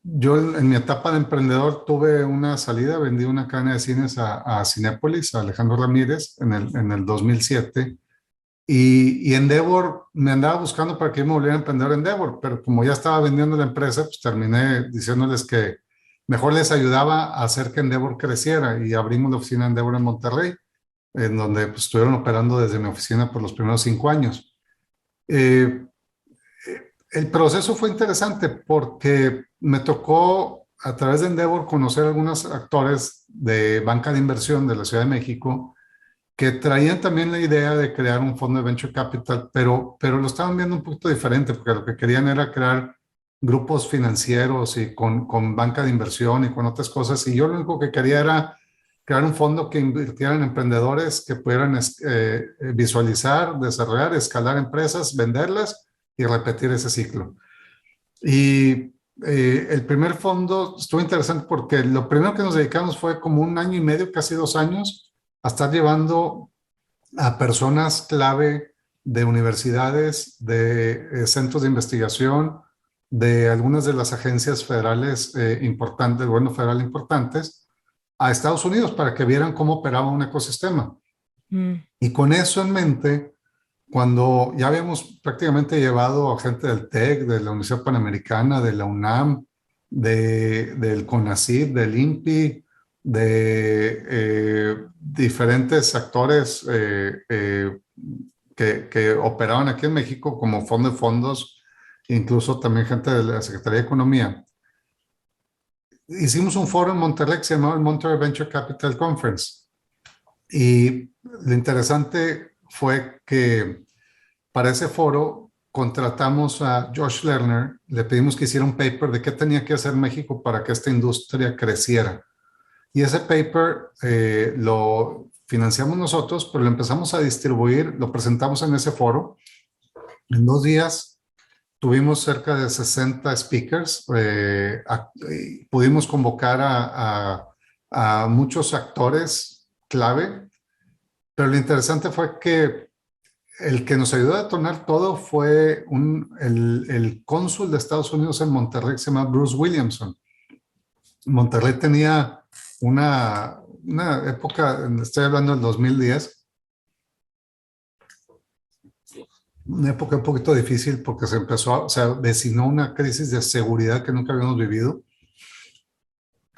yo en mi etapa de emprendedor tuve una salida, vendí una cadena de cines a Cinépolis, a Alejandro Ramírez, en el 2007. Y Endeavor me andaba buscando para que yo me volviera a emprender Endeavor, pero como ya estaba vendiendo la empresa, pues terminé diciéndoles que mejor les ayudaba a hacer que Endeavor creciera y abrimos la oficina de Endeavor en Monterrey, en donde pues, estuvieron operando desde mi oficina por los primeros 5 años. Eh, el proceso fue interesante porque me tocó a través de Endeavor conocer algunos actores de banca de inversión de la Ciudad de México que traían también la idea de crear un fondo de venture capital, pero lo estaban viendo un poquito diferente porque lo que querían era crear grupos financieros y con banca de inversión y con otras cosas. Y yo lo único que quería era crear un fondo que invirtiera en emprendedores que pudieran visualizar, desarrollar, escalar empresas, venderlas y repetir ese ciclo. Y el primer fondo estuvo interesante porque lo primero que nos dedicamos fue como 1 año y medio, casi 2 años, a estar llevando a personas clave de universidades, de centros de investigación, de algunas de las agencias federales importantes, gobierno federal importantes, a Estados Unidos para que vieran cómo operaba un ecosistema. Y con eso en mente, cuando ya habíamos prácticamente llevado a gente del TEC, de la Universidad Panamericana, de la UNAM, del CONACYT, del INPI, de diferentes actores que operaban aquí en México como fondo de fondos, incluso también gente de la Secretaría de Economía. Hicimos un foro en Monterrey que se llamaba el Monterrey Venture Capital Conference. Y lo interesante fue que para ese foro contratamos a Josh Lerner, le pedimos que hiciera un paper de qué tenía que hacer México para que esta industria creciera. Y ese paper lo financiamos nosotros, pero lo empezamos a distribuir, lo presentamos en ese foro. En 2 días tuvimos cerca de 60 speakers, pudimos convocar a muchos actores clave, pero lo interesante fue que el que nos ayudó a detonar todo fue el cónsul de Estados Unidos en Monterrey, que se llama Bruce Williamson. Monterrey tenía una época, estoy hablando del 2010, una época un poquito difícil porque se avecinó una crisis de seguridad que nunca habíamos vivido.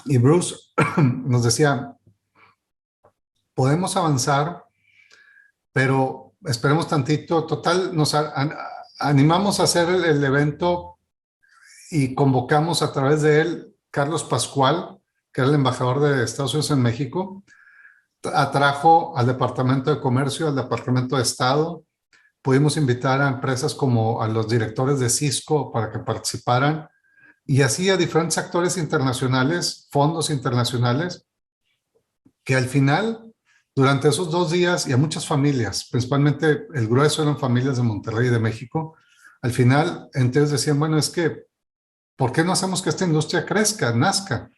Y Bruce nos decía, podemos avanzar, pero esperemos tantito. Total, nos animamos a hacer el evento y convocamos a través de él Carlos Pascual, que era el embajador de Estados Unidos en México. Atrajo al Departamento de Comercio, al Departamento de Estado. Pudimos invitar a empresas como a los directores de Cisco para que participaran, y así a diferentes actores internacionales, fondos internacionales, que al final, durante esos 2 días, y a muchas familias, principalmente el grueso eran familias de Monterrey y de México, al final, entonces decían, bueno, es que, ¿por qué no hacemos que esta industria crezca, nazca?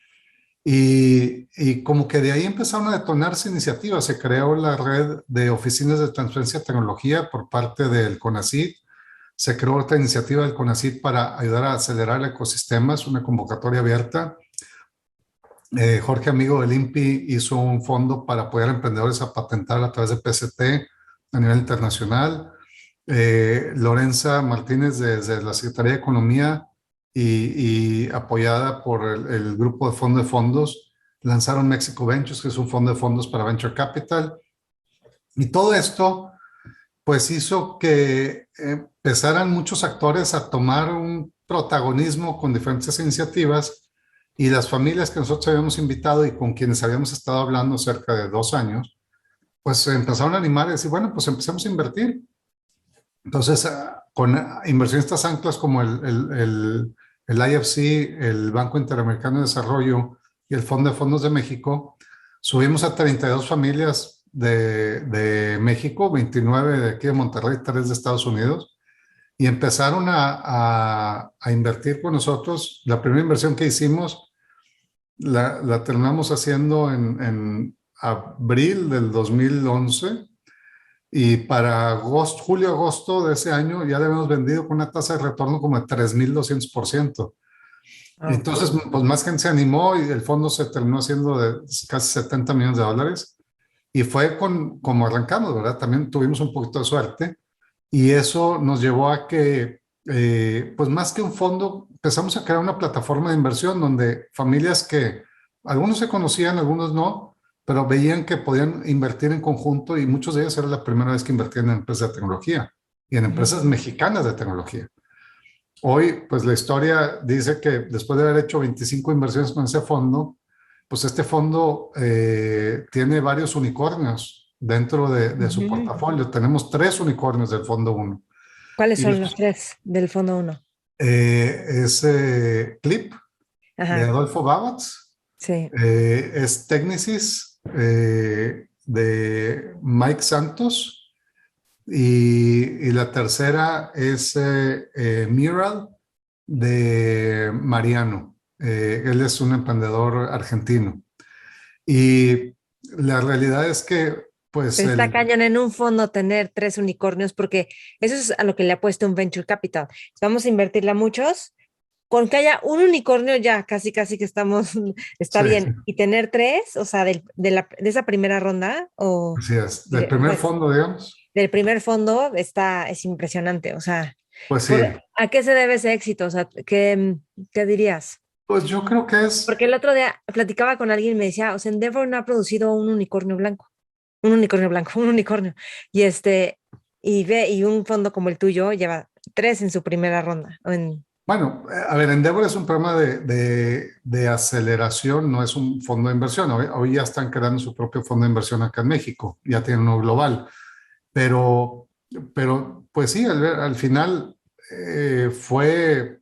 Y como que de ahí empezaron a detonarse iniciativas. Se creó la red de oficinas de transferencia de tecnología por parte del CONACYT. Se creó otra iniciativa del CONACYT para ayudar a acelerar el ecosistema. Es una convocatoria abierta. Jorge Amigo del INPI hizo un fondo para apoyar a emprendedores a patentar a través de PCT a nivel internacional. Lorenza Martínez desde la Secretaría de Economía y apoyada por el grupo de fondo de fondos, lanzaron Mexico Ventures, que es un fondo de fondos para Venture Capital. Y todo esto, pues hizo que empezaran muchos actores a tomar un protagonismo con diferentes iniciativas, y las familias que nosotros habíamos invitado y con quienes habíamos estado hablando cerca de 2 años, pues se empezaron a animar y decir, bueno, pues empecemos a invertir. Entonces, con inversionistas anclas como el IFC, el Banco Interamericano de Desarrollo y el Fondo de Fondos de México, subimos a 32 familias de México, 29 de aquí de Monterrey, 3 de Estados Unidos, y empezaron a invertir con nosotros. La primera inversión que hicimos la terminamos haciendo en abril del 2011. Y para julio-agosto de ese año ya le habíamos vendido con una tasa de retorno como de 3,200%. Entonces, pues más gente se animó y el fondo se terminó haciendo de casi $70 millones. Y fue como arrancamos, ¿verdad? También tuvimos un poquito de suerte. Y eso nos llevó a que, pues más que un fondo, empezamos a crear una plataforma de inversión donde familias que algunos se conocían, algunos no, pero veían que podían invertir en conjunto, y muchos de ellos era la primera vez que invertían en empresas de tecnología y en empresas mexicanas de tecnología. Hoy, pues la historia dice que después de haber hecho 25 inversiones con ese fondo, pues este fondo tiene varios unicornios dentro de su portafolio. Tenemos 3 unicornios del fondo 1. ¿Cuáles Y son los 3 del fondo 1? Es Clip, de Adolfo Babatz. Sí. Es Technisys, de Mike Santos, y la tercera es Mural, de Mariano. Él es un emprendedor argentino. Y la realidad es que, pues, Pero está cañón en un fondo tener 3 unicornios, porque eso es a lo que le ha puesto un venture capital. Vamos a invertirle a muchos. Con que haya un unicornio ya casi casi que estamos, está sí, bien. Y tener tres, o sea, de esa primera ronda, o así es. Del primer pues fondo, digamos, del primer fondo, es impresionante. O sea, pues sí. ¿a qué se debe ese éxito? O sea, ¿qué dirías? Pues yo creo que es, Porque el otro día platicaba con alguien y me decía, o sea, Endeavor no ha producido un unicornio blanco, un unicornio blanco, un unicornio. Y y un fondo como el tuyo lleva tres en su primera ronda. bueno, a ver, Endeavor es un programa de aceleración, no es un fondo de inversión. Hoy ya están creando su propio fondo de inversión acá en México, ya tienen uno global. Pero, pero pues sí, al final fue,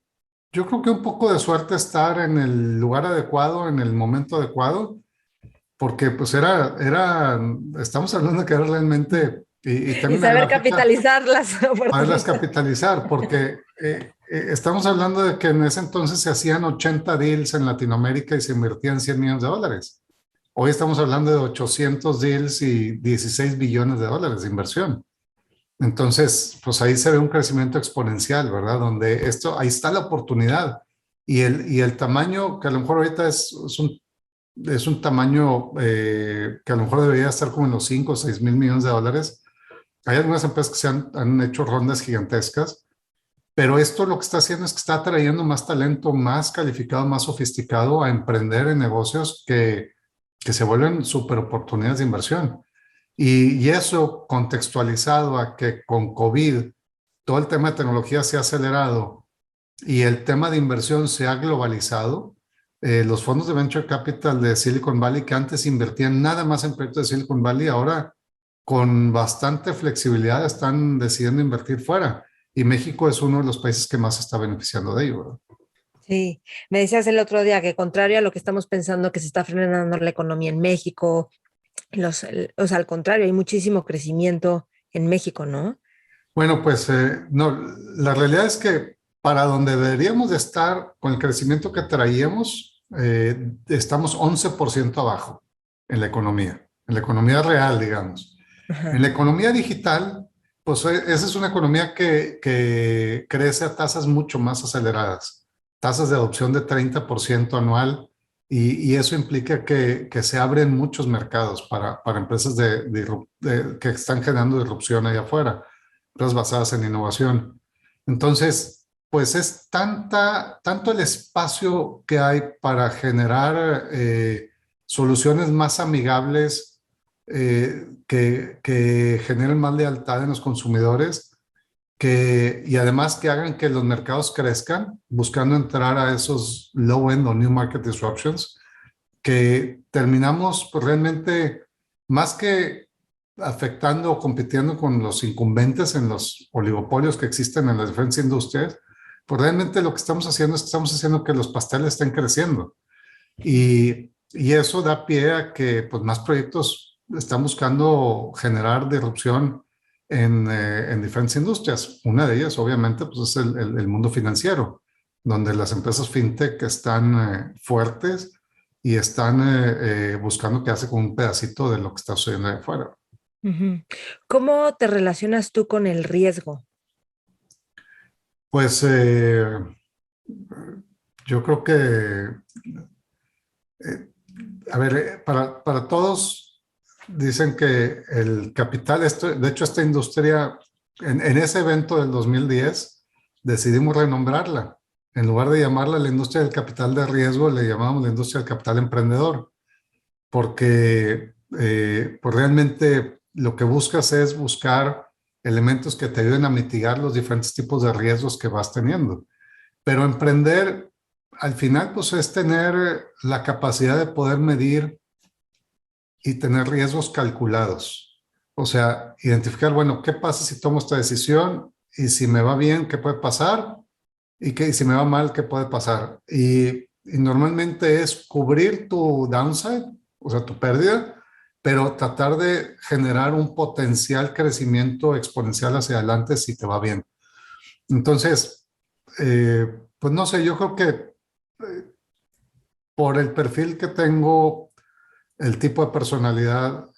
yo creo que un poco de suerte estar en el lugar adecuado, en el momento adecuado, porque pues estamos hablando de que era realmente, y tengo Y una saber gráfica capitalizar las para verlas oportunidades. capitalizar, porque estamos hablando de que en ese entonces se hacían 80 deals en Latinoamérica y se invertían 100 millones de dólares. Hoy estamos hablando de 800 deals y 16 billones de dólares de inversión. Entonces, pues ahí se ve un crecimiento exponencial, ¿verdad? Donde ahí está la oportunidad. Y el tamaño, que a lo mejor ahorita es un tamaño que a lo mejor debería estar como en los 5 o 6 mil millones de dólares. Hay algunas empresas que han hecho rondas gigantescas, pero esto lo que está haciendo es que está atrayendo más talento, más calificado, más sofisticado a emprender en negocios que se vuelven súper oportunidades de inversión. Y eso contextualizado a que con COVID todo el tema de tecnología se ha acelerado y el tema de inversión se ha globalizado. Los fondos de Venture Capital de Silicon Valley, que antes invertían nada más en proyectos de Silicon Valley, ahora con bastante flexibilidad están decidiendo invertir fuera. Y México es uno de los países que más se está beneficiando de ello, ¿verdad? Sí, me decías el otro día que contrario a lo que estamos pensando que se está frenando la economía en México, o sea, al contrario, hay muchísimo crecimiento en México, ¿no? Bueno, pues no, la realidad es que para donde deberíamos de estar con el crecimiento que traíamos, estamos 11% abajo en la economía real, digamos. En Ajá. la economía digital, pues esa es una economía que crece a tasas mucho más aceleradas, tasas de adopción de 30% anual, y eso implica que se abren muchos mercados para empresas que están generando disrupción allá afuera, empresas basadas en innovación. Entonces, pues es tanto el espacio que hay para generar soluciones más amigables que generen más lealtad en los consumidores y además que hagan que los mercados crezcan, buscando entrar a esos low-end o new market disruptions, que terminamos pues, realmente más que afectando o compitiendo con los incumbentes en los oligopolios que existen en las diferentes industrias, pues realmente lo que estamos haciendo es que estamos haciendo que los pasteles estén creciendo. Y eso da pie a que pues, más proyectos están buscando generar disrupción en diferentes industrias. Una de ellas, obviamente, pues, es el mundo financiero, donde las empresas fintech están fuertes y están buscando quedarse con un pedacito de lo que está sucediendo de afuera. Ujú. ¿Cómo te relacionas tú con el riesgo? Pues yo creo que a ver, para todos dicen que el capital, de hecho esta industria, en ese evento del 2010, decidimos renombrarla. En lugar de llamarla la industria del capital de riesgo, le llamamos la industria del capital emprendedor, porque pues realmente lo que buscas es buscar elementos que te ayuden a mitigar los diferentes tipos de riesgos que vas teniendo. Pero emprender, al final, pues es tener la capacidad de poder medir y tener riesgos calculados. O sea, identificar, bueno, ¿qué pasa si tomo esta decisión? Y si me va bien, ¿qué puede pasar? Y si me va mal, ¿qué puede pasar? Y normalmente es cubrir tu downside, o sea, tu pérdida, pero tratar de generar un potencial crecimiento exponencial hacia adelante si te va bien. Entonces, pues no sé, yo creo que por el perfil que tengo, el tipo de personalidad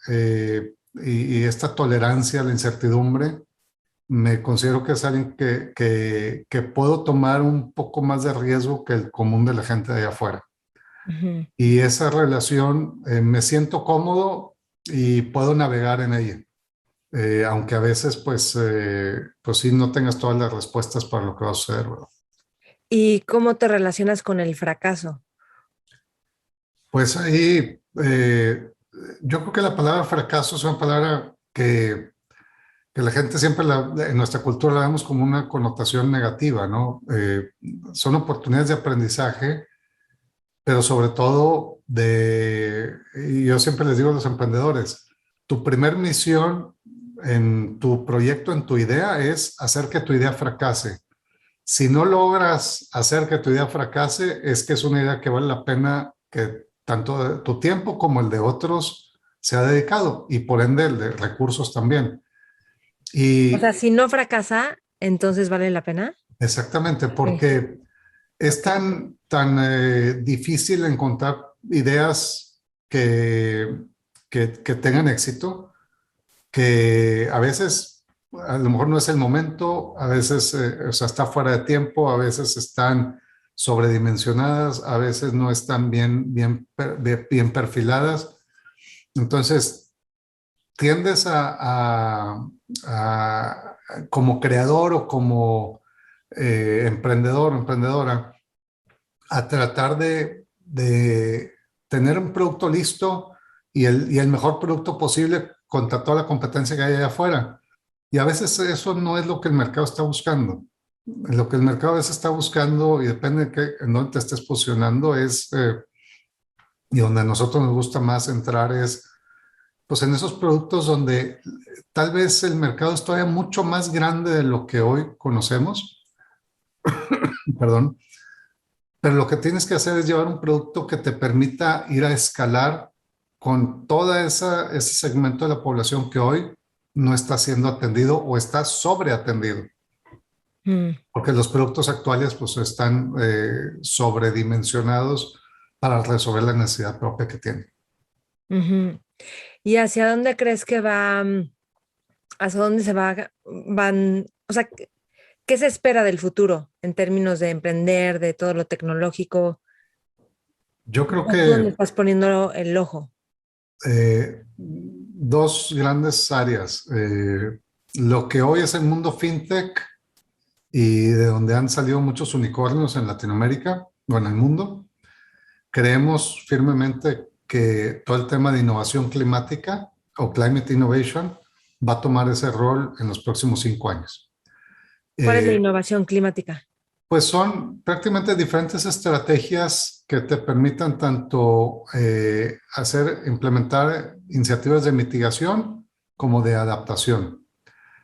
y esta tolerancia a la incertidumbre, me considero que es alguien que puedo tomar un poco más de riesgo que el común de la gente de allá afuera. Ujú. Y esa relación me siento cómodo y puedo navegar en ella. Aunque a veces, pues sí, no tengas todas las respuestas para lo que va a suceder, ¿verdad? ¿Y cómo te relacionas con el fracaso? Pues ahí, yo creo que la palabra fracaso es una palabra que la gente siempre en nuestra cultura la vemos como una connotación negativa, ¿no? Son oportunidades de aprendizaje, pero sobre todo y yo siempre les digo a los emprendedores, tu primer misión en tu proyecto, en tu idea, es hacer que tu idea fracase. Si no logras hacer que tu idea fracase, es que es una idea que vale la pena que tanto tu tiempo como el de otros sea dedicado y por ende el de recursos también. O sea, Y si no fracasa, entonces vale la pena. exactamente, Sí, porque es ok. tan difícil encontrar ideas que tengan éxito, que a veces a lo mejor no es el momento, a veces o sea, está fuera de tiempo, a veces están sobredimensionadas, a veces no están bien perfiladas. Entonces, tiendes como creador o como emprendedor o emprendedora a tratar de tener un producto listo y el mejor producto posible contra toda la competencia que hay allá afuera. Y a veces eso no es lo que el mercado está buscando. Lo que el mercado a veces está buscando, y depende de en dónde te estés posicionando, y donde a nosotros nos gusta más entrar es pues en esos productos donde tal vez el mercado es todavía mucho más grande de lo que hoy conocemos, perdón, pero lo que tienes que hacer es llevar un producto que te permita ir a escalar con ese segmento de la población que hoy no está siendo atendido o está sobreatendido, Mm, porque los productos actuales pues están sobredimensionados para resolver la necesidad propia que tienen. ujú. ¿Y hacia dónde crees que va, hacia dónde van, o sea, qué se espera del futuro en términos de emprender, de todo lo tecnológico? Yo creo ¿Dónde que estás poniendo el ojo? dos grandes áreas. Lo que hoy es el mundo fintech y de donde han salido muchos unicornios en Latinoamérica o en el mundo. Creemos firmemente que todo el tema de innovación climática o climate innovation va a tomar ese rol en los próximos 5 años. ¿Cuál es la Eh, innovación climática? pues son prácticamente diferentes estrategias que te permitan tanto implementar iniciativas de mitigación como de adaptación,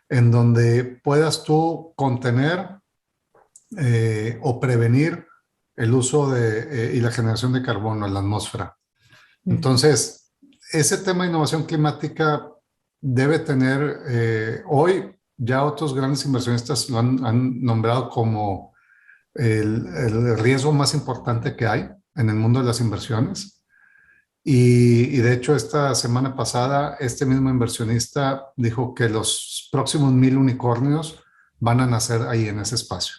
en donde puedas tú contener o prevenir el uso y la generación de carbono en la atmósfera. Mm. Entonces, ese tema de innovación climática debe tener, hoy ya otros grandes inversionistas lo han nombrado como el riesgo más importante que hay en el mundo de las inversiones. Y de hecho, esta semana pasada, este mismo inversionista dijo que los próximos 1,000 unicornios van a nacer ahí en ese espacio.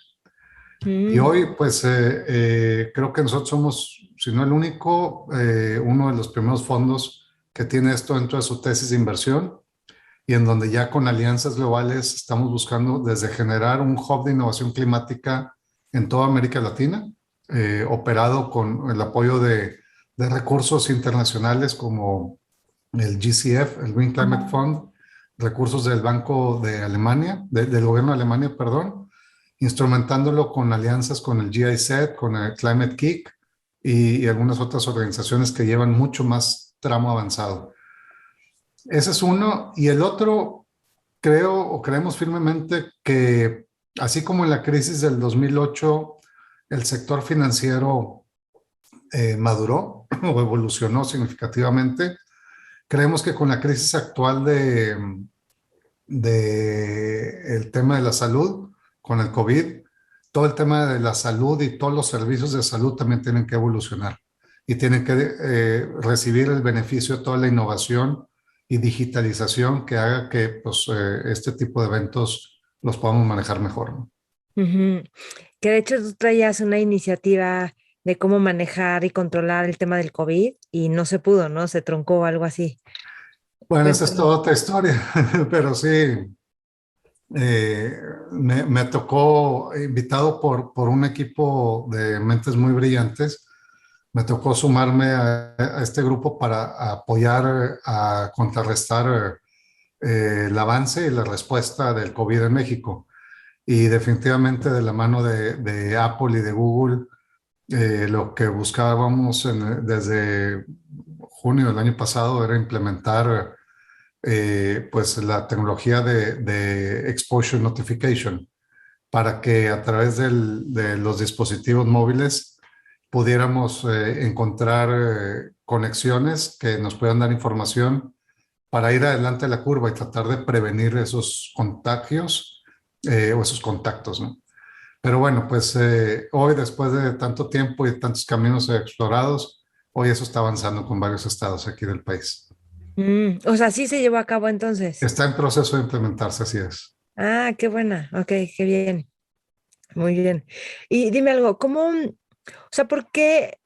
Y Mm. hoy, pues, creo que nosotros somos, si no el único, uno de los primeros fondos que tiene esto dentro de su tesis de inversión y en donde ya con alianzas globales estamos buscando desde generar un hub de innovación climática en toda América Latina, operado con el apoyo de recursos internacionales como el GCF, el Green Climate Fund, recursos del Banco de Alemania, del gobierno de Alemania, perdón, instrumentándolo con alianzas con el GIZ, con el Climate Kick y algunas otras organizaciones que llevan mucho más tramo avanzado. Ese es uno. Y el otro, creo o creemos firmemente que, así como en la crisis del 2008, el sector financiero maduró o evolucionó significativamente, creemos que con la crisis actual de el tema de la salud, con el COVID, todo el tema de la salud y todos los servicios de salud también tienen que evolucionar. y tienen que recibir el beneficio de toda la innovación y digitalización que haga que pues, este tipo de eventos los podamos manejar mejor, ¿no? Ujú. Que de hecho tú traías una iniciativa de cómo manejar y controlar el tema del COVID y no se pudo, ¿no? Se truncó o algo así. Bueno, esa es Cuéntame. toda otra historia, pero sí, me tocó, invitado por un equipo de mentes muy brillantes, me tocó sumarme a este grupo para apoyar, a contrarrestar el avance y la respuesta del COVID en México. Y definitivamente de la mano de Apple y de Google, lo que buscábamos desde junio del año pasado era implementar pues la tecnología de Exposure Notification para que a través de los dispositivos móviles pudiéramos encontrar conexiones que nos puedan dar información para ir adelante a la curva y tratar de prevenir esos contagios o esos contactos, ¿no? Pero bueno, pues hoy, después de tanto tiempo y tantos caminos explorados, hoy eso está avanzando con varios estados aquí del país. O sea, sí se llevó a cabo entonces. Está en proceso de implementarse, así es. Ah, qué buena. Ok, qué bien. Muy bien. Y dime algo, o sea, ¿por qué,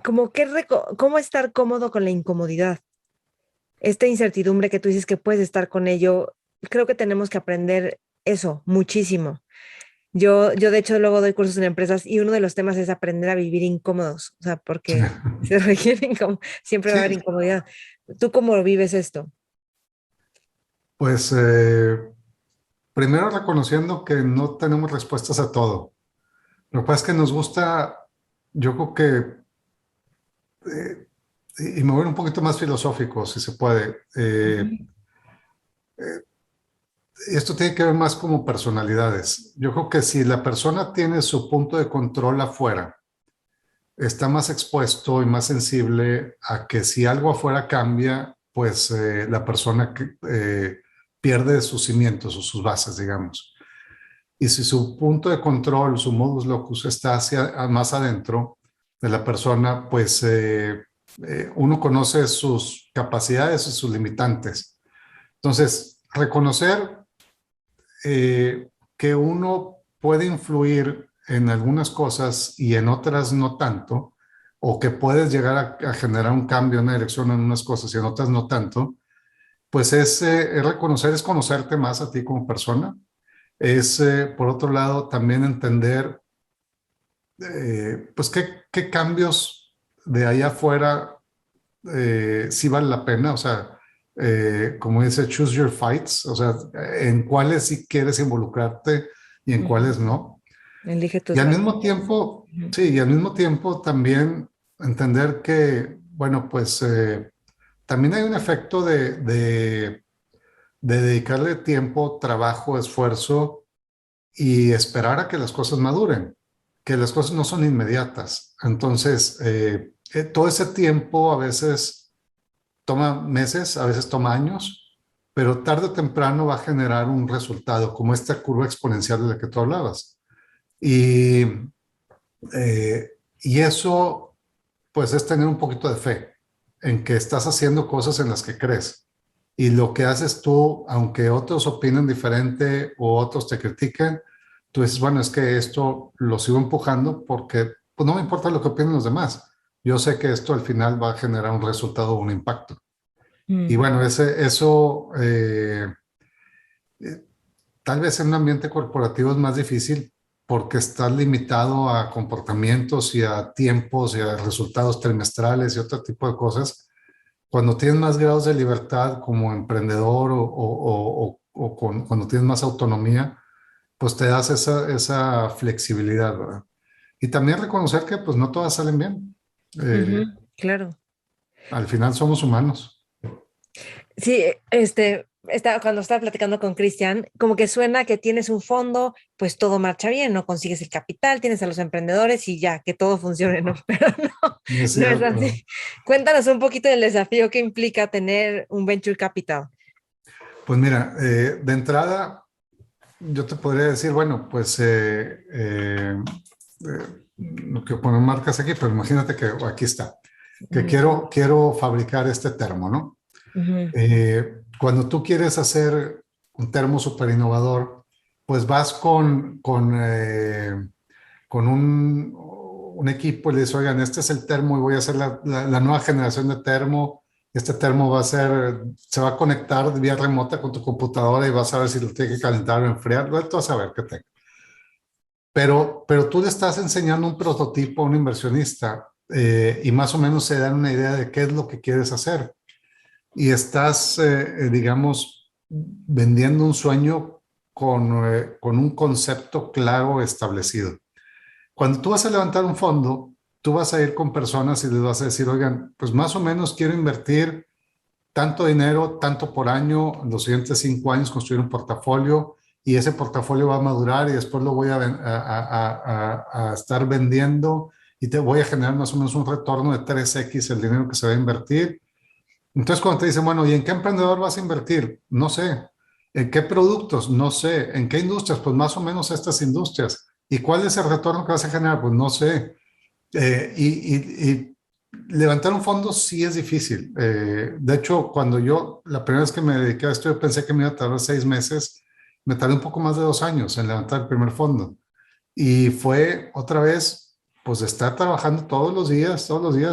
cómo estar cómodo con la incomodidad? Esta incertidumbre que tú dices que puedes estar con ello, creo que tenemos que aprender eso muchísimo. Yo de hecho luego doy cursos en empresas y uno de los temas es aprender a vivir incómodos, o sea, porque se requiere siempre va a haber Sí, incomodidad. ¿Tú cómo vives esto? pues primero reconociendo que no tenemos respuestas a todo. Lo que pasa es que nos gusta, yo creo que, eh, y me voy un poquito más filosófico, si se puede. Ujú. Esto tiene que ver más como personalidades. Yo creo que si la persona tiene su punto de control afuera, está más expuesto y más sensible a que si algo afuera cambia, pues la persona pierde sus cimientos o sus bases, digamos. Y si su punto de control, su modus locus está más adentro de la persona, pues uno conoce sus capacidades y sus limitantes. Entonces, reconocer que uno puede influir en algunas cosas y en otras no tanto, o que puedes llegar a generar un cambio, una dirección en unas cosas y en otras no tanto, pues es reconocer, es conocerte más a ti como persona. Es, por otro lado, también entender, pues, qué cambios de allá afuera sí vale la pena, o sea, como dice, choose your fights, o sea, en cuáles sí quieres involucrarte y en Ujú. cuáles no. Elige Y tus al mismo batallas. tiempo, Ujú. sí, y al mismo tiempo también entender que, bueno, pues también hay un efecto de dedicarle tiempo, trabajo, esfuerzo y esperar a que las cosas maduren, que las cosas no son inmediatas. Entonces, todo ese tiempo a veces toma meses, a veces toma años, pero tarde o temprano va a generar un resultado, como esta curva exponencial de la que tú hablabas. Y, y eso, pues, es tener un poquito de fe en que estás haciendo cosas en las que crees. Y lo que haces tú, aunque otros opinen diferente o otros te critiquen, tú dices, bueno, es que esto lo sigo empujando porque pues, no me importa lo que opinen los demás. Yo sé que esto al final va a generar un resultado, un impacto. Y Mm. bueno, eso eh, tal vez en un ambiente corporativo es más difícil porque estás limitado a comportamientos y a tiempos y a resultados trimestrales y otro tipo de cosas. Cuando tienes más grados de libertad como emprendedor cuando tienes más autonomía, pues te das esa flexibilidad, ¿verdad? Y también reconocer que pues no todas salen bien. Eh, Ujú, claro. Al final somos humanos. Sí, cuando estaba platicando con Cristian, como que suena que tienes un fondo, pues todo marcha bien, no consigues el capital, tienes a los emprendedores y ya, que todo funcione, ¿no? Pero no, No es no es cierto. así. Cuéntanos un poquito del desafío que implica tener un venture capital. Pues mira, de entrada, yo te podría decir, bueno, pues no quiero poner marcas aquí, pero imagínate que aquí está. que quiero fabricar este termo, ¿no? Ujú, Cuando tú quieres hacer un termo súper innovador, pues vas con un equipo y le dices, oigan, este es el termo y voy a hacer la nueva generación de termo. Este termo se va a conectar vía remota con tu computadora y vas a ver si lo tiene que calentar o enfriar. Tú vas a ver qué tengo. Pero tú le estás enseñando un prototipo a un inversionista y más o menos se dan una idea de qué es lo que quieres hacer. Y estás, digamos, vendiendo un sueño con un concepto claro establecido. Cuando tú vas a levantar un fondo, tú vas a ir con personas y les vas a decir, oigan, pues más o menos quiero invertir tanto dinero, tanto por año, en los siguientes 5 años construir un portafolio y ese portafolio va a madurar y después lo voy a estar vendiendo y te voy a generar más o menos un retorno de 3x el dinero que se va a invertir. Entonces cuando te dicen, bueno, ¿y en qué emprendedor vas a invertir? No sé. ¿En qué productos? No sé. ¿En qué industrias? Pues más o menos estas industrias. ¿Y cuál es el retorno que vas a generar? Pues no sé. Y levantar un fondo sí es difícil. De hecho, la primera vez que me dediqué a esto, yo pensé que me iba a tardar 6 meses. Me tardé un poco más de 2 años en levantar el primer fondo. Y fue otra vez, pues, de estar trabajando todos los días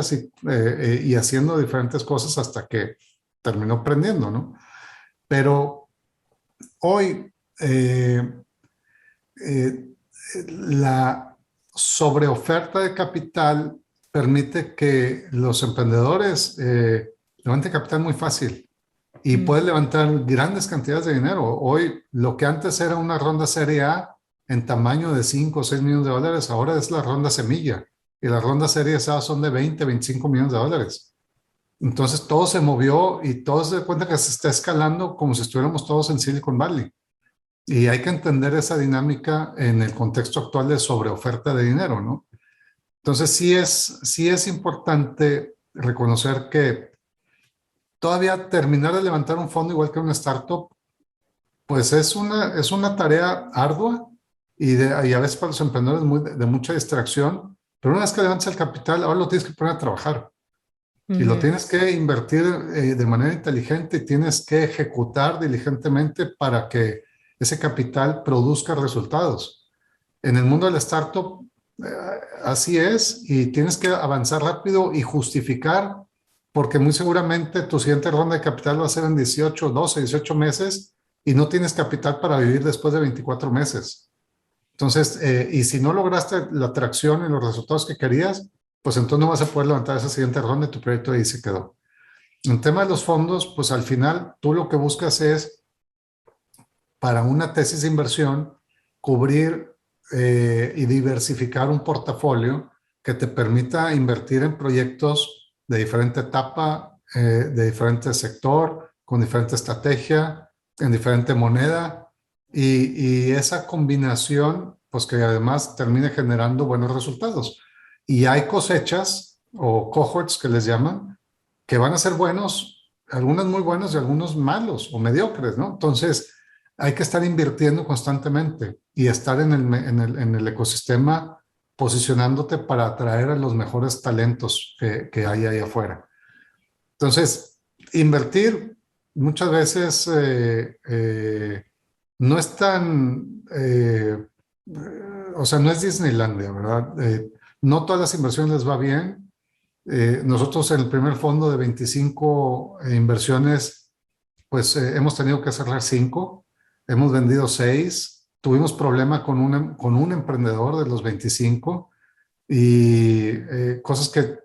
y haciendo diferentes cosas hasta que terminó prendiendo, ¿no? Pero hoy, eh, la sobreoferta de capital permite que los emprendedores levanten capital muy fácil y mm, pueden levantar grandes cantidades de dinero. Hoy, lo que antes era una ronda Serie A en tamaño de 5 o 6 millones de dólares, ahora es la ronda semilla. Y las rondas Serie A son de 20, 25 millones de dólares. Entonces todo se movió y todos se dan cuenta que se está escalando como si estuviéramos todos en Silicon Valley. Y hay que entender esa dinámica en el contexto actual de sobreoferta de dinero, ¿no? Entonces sí es importante reconocer que todavía terminar de levantar un fondo igual que una startup, pues es una tarea ardua y a veces para los emprendedores de mucha distracción, pero una vez que levantas el capital, ahora lo tienes que poner a trabajar y lo ujú, tienes que invertir de manera inteligente y tienes que ejecutar diligentemente para que ese capital produzca resultados. En el mundo del startup, eh, así es, y tienes que avanzar rápido y justificar, porque muy seguramente tu siguiente ronda de capital va a ser en 18, 12, 18 meses y no tienes capital para vivir después de 24 meses. Entonces, y si no lograste la atracción y los resultados que querías, pues entonces no vas a poder levantar esa siguiente ronda y tu proyecto ahí se quedó. En tema de los fondos, pues al final tú lo que buscas es, para una tesis de inversión, cubrir y diversificar un portafolio que te permita invertir en proyectos de diferente etapa, de diferente sector, con diferente estrategia, en diferente moneda, y esa combinación, pues que además termine generando buenos resultados. Y hay cosechas o cohorts que les llaman, que van a ser buenos, algunos muy buenos y algunos malos o mediocres, ¿no? Entonces, hay que estar invirtiendo constantemente y estar en el ecosistema posicionándote para atraer a los mejores talentos que hay ahí afuera. Entonces, invertir muchas veces no es tan, o sea, no es Disneylandia, ¿verdad? No todas las inversiones les va bien. Nosotros en el primer fondo de 25 inversiones, pues hemos tenido que cerrar 5, hemos vendido 6, tuvimos problema con un emprendedor de los 25 y cosas que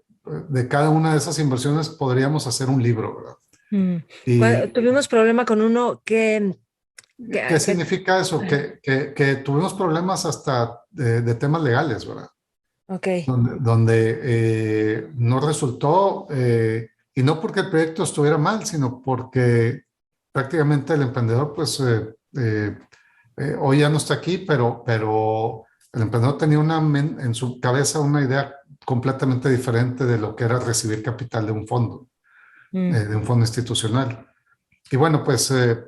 de cada una de esas inversiones podríamos hacer un libro, ¿verdad? mm. ¿Y Tuvimos problema con uno qué que significa eso? ajá, Que tuvimos problemas hasta de temas legales, ¿verdad? ok. Donde no resultó, y no porque el proyecto estuviera mal, sino porque prácticamente el emprendedor, pues hoy ya no está aquí, pero el emprendedor tenía en su cabeza una idea completamente diferente de lo que era recibir capital Mm, de un fondo institucional. Y bueno, pues eh,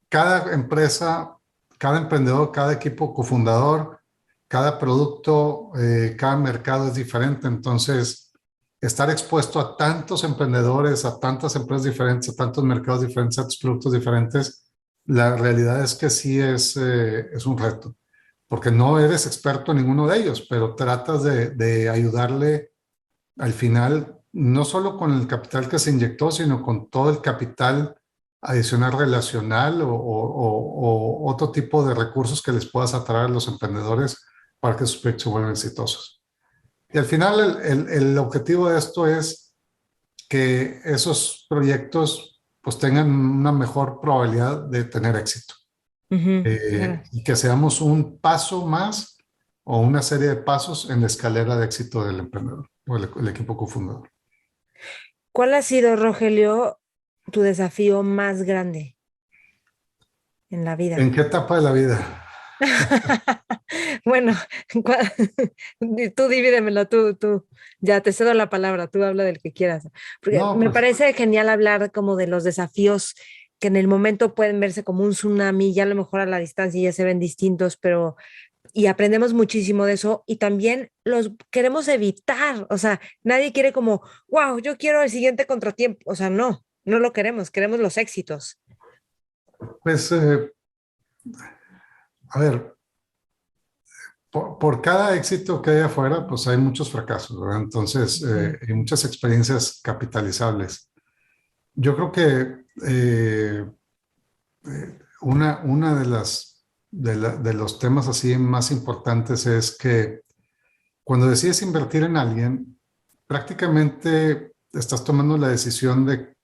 cada empresa, cada emprendedor, cada equipo cofundador, cada producto, cada mercado es diferente. Entonces, estar expuesto a tantos emprendedores, a tantas empresas diferentes, a tantos mercados diferentes, a tantos productos diferentes, la realidad es que sí es un reto, porque no eres experto en ninguno de ellos, pero tratas de ayudarle al final, no solo con el capital que se inyectó, sino con todo el capital adicional relacional o otro tipo de recursos que les puedas atraer a los emprendedores para que sus proyectos se vuelvan exitosos. Y al final el objetivo de esto es que esos proyectos pues tengan una mejor probabilidad de tener éxito. Claro. Y que seamos un paso más o una serie de pasos en la escalera de éxito del emprendedor o el equipo cofundador. ¿Cuál ha sido, Rogelio, tu desafío más grande en la vida? ¿En qué etapa de la vida? Bueno, tú divídemelo, tú, ya te cedo la palabra, tú habla del que quieras, porque No, me pues, parece genial hablar como de los desafíos que en el momento pueden verse como un tsunami, ya a lo mejor a la distancia ya se ven distintos, pero y aprendemos muchísimo de eso y también los queremos evitar, o sea, nadie quiere como, wow, yo quiero el siguiente contratiempo, o sea, no, no lo queremos, queremos los éxitos. pues a ver, por cada éxito que hay afuera, pues hay muchos fracasos, ¿verdad? Entonces, Ujú, hay muchas experiencias capitalizables. Yo creo que una de los temas así más importantes es que cuando decides invertir en alguien, prácticamente estás tomando la decisión de,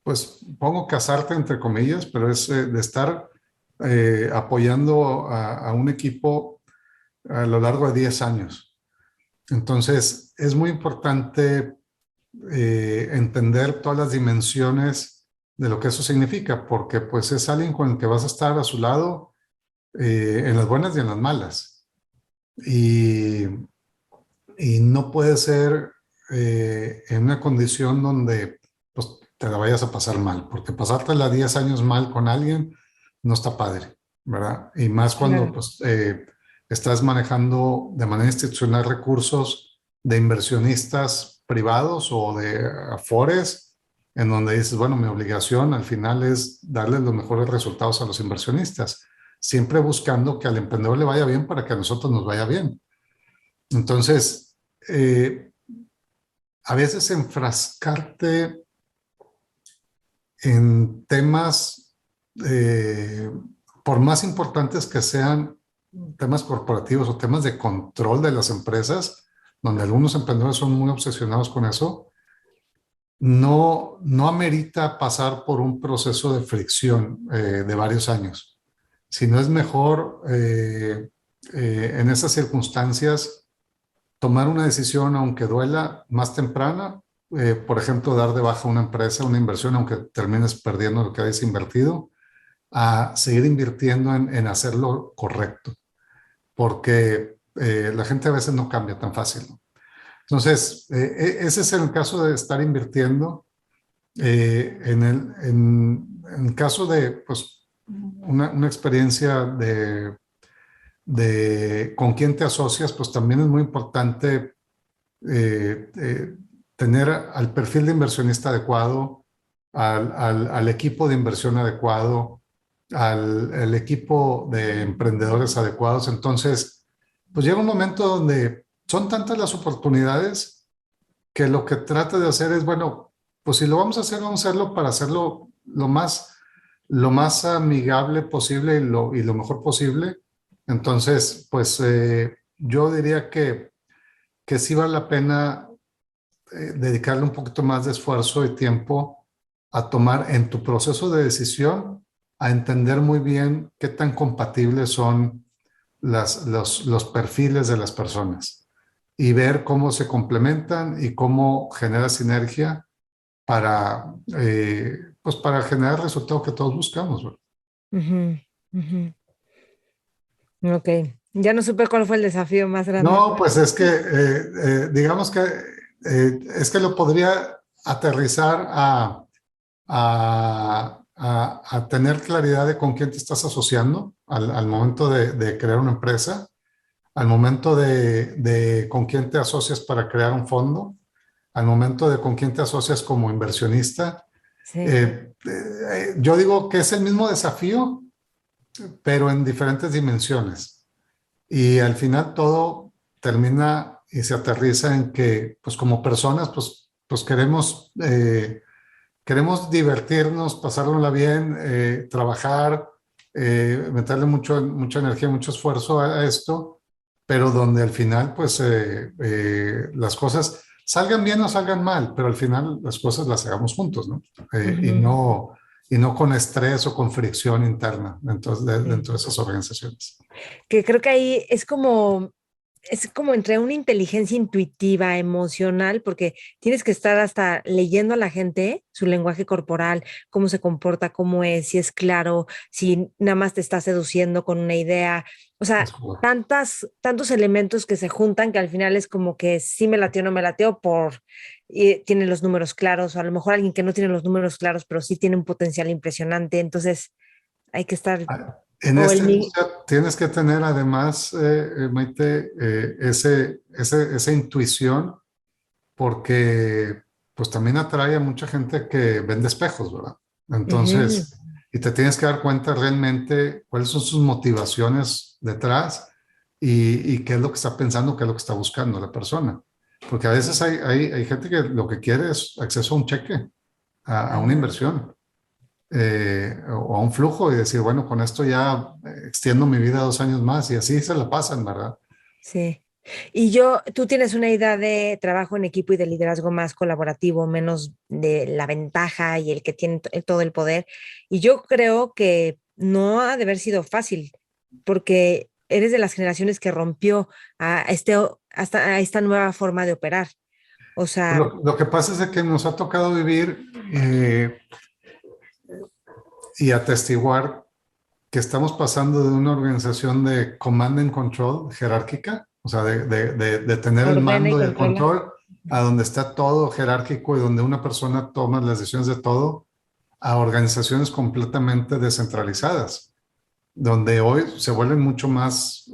pues pongo casarte entre comillas, pero es de estar apoyando a un equipo a lo largo de 10 años. Entonces, es muy importante entender todas las dimensiones de lo que eso significa, porque pues es alguien con el que vas a estar a su lado en las buenas y en las malas. Y, y no puede ser en una condición donde pues, te la vayas a pasar mal, porque pasártela 10 años mal con alguien no está padre, ¿verdad? Y más cuando claro. pues, estás manejando de manera institucional recursos de inversionistas privados o de afores, en donde dices, bueno, mi obligación al final es darles los mejores resultados a los inversionistas, siempre buscando que al emprendedor le vaya bien para que a nosotros nos vaya bien. Entonces, eh, a veces enfrascarte en temas, eh, por más importantes que sean temas corporativos o temas de control de las empresas, donde algunos emprendedores son muy obsesionados con eso, no amerita pasar por un proceso de fricción de varios años, sino es mejor en esas circunstancias tomar una decisión, aunque duela, más temprana. Por ejemplo, dar de baja una empresa, una inversión, aunque termines perdiendo lo que hayas invertido, a seguir invirtiendo en hacerlo correcto, porque la gente a veces no cambia tan fácil, ¿no? Entonces, ese es el caso de estar invirtiendo. En el caso de pues, una experiencia de con quién te asocias, pues también es muy importante eh, eh, tener al perfil de inversionista adecuado, al equipo de inversión adecuado, al equipo de emprendedores adecuados. Entonces, pues llega un momento donde son tantas las oportunidades que lo que trata de hacer es, bueno, pues si lo vamos a hacer, vamos a hacerlo para hacerlo lo más amigable posible y lo mejor posible. Entonces, pues yo diría que sí vale la pena dedicarle un poquito más de esfuerzo y tiempo a tomar en tu proceso de decisión, a entender muy bien qué tan compatibles son los perfiles de las personas y ver cómo se complementan y cómo genera sinergia pues para generar el resultado que todos buscamos, ¿verdad? Ujú, ujú. Ok, ya no supe cuál fue el desafío más grande. No, pues es que digamos que es que lo podría aterrizar a tener claridad de con quién te estás asociando al momento de crear una empresa, al momento de con quién te asocias para crear un fondo, al momento de con quién te asocias como inversionista. Sí. Yo digo que es el mismo desafío, pero en diferentes dimensiones. Y al final todo termina y se aterriza en que, pues como personas, pues queremos divertirnos, pasárnosla bien, trabajar, meterle mucha energía, mucho esfuerzo a esto, pero donde al final, pues las cosas salgan bien o salgan mal, pero al final las cosas las hagamos juntos, ¿no? Ujú. Y no con estrés o con fricción interna Sí. dentro de esas organizaciones. Que creo que ahí es como entre una inteligencia intuitiva, emocional, porque tienes que estar hasta leyendo a la gente, su lenguaje corporal, cómo se comporta, cómo es, si es claro, si nada más te está seduciendo con una idea. O Es sea, correcto. tantos elementos que se juntan que al final es como que sí me latió o no me latió y tiene los números claros, o a lo mejor alguien que no tiene los números claros, pero sí tiene un potencial impresionante. Entonces hay que estar, En o esta el, mi- industria tienes que tener además, Maite, esa intuición porque pues también atrae a mucha gente que vende espejos, ¿verdad? Ujú. Entonces, y te tienes que dar cuenta realmente cuáles son sus motivaciones detrás y qué es lo que está pensando, qué es lo que está buscando la persona. Porque a veces hay gente que lo que quiere es acceso a un cheque, a una Ajá. inversión o a un flujo y decir, bueno, con esto ya extiendo mi vida 2 años más y así se la pasan, ¿verdad? Sí. Tú tienes una idea de trabajo en equipo y de liderazgo más colaborativo, menos de la ventaja y el que tiene todo el poder. Y yo creo que no ha de haber sido fácil, porque eres de las generaciones que rompió hasta a esta nueva forma de operar. O sea, Lo que pasa es de que nos ha tocado vivir y atestiguar que estamos pasando de una organización de command and control jerárquica, o sea, de tener el ordena y mando y el controla. control, a donde está todo jerárquico y donde una persona toma las decisiones de todo, a organizaciones completamente descentralizadas, donde hoy se vuelven mucho más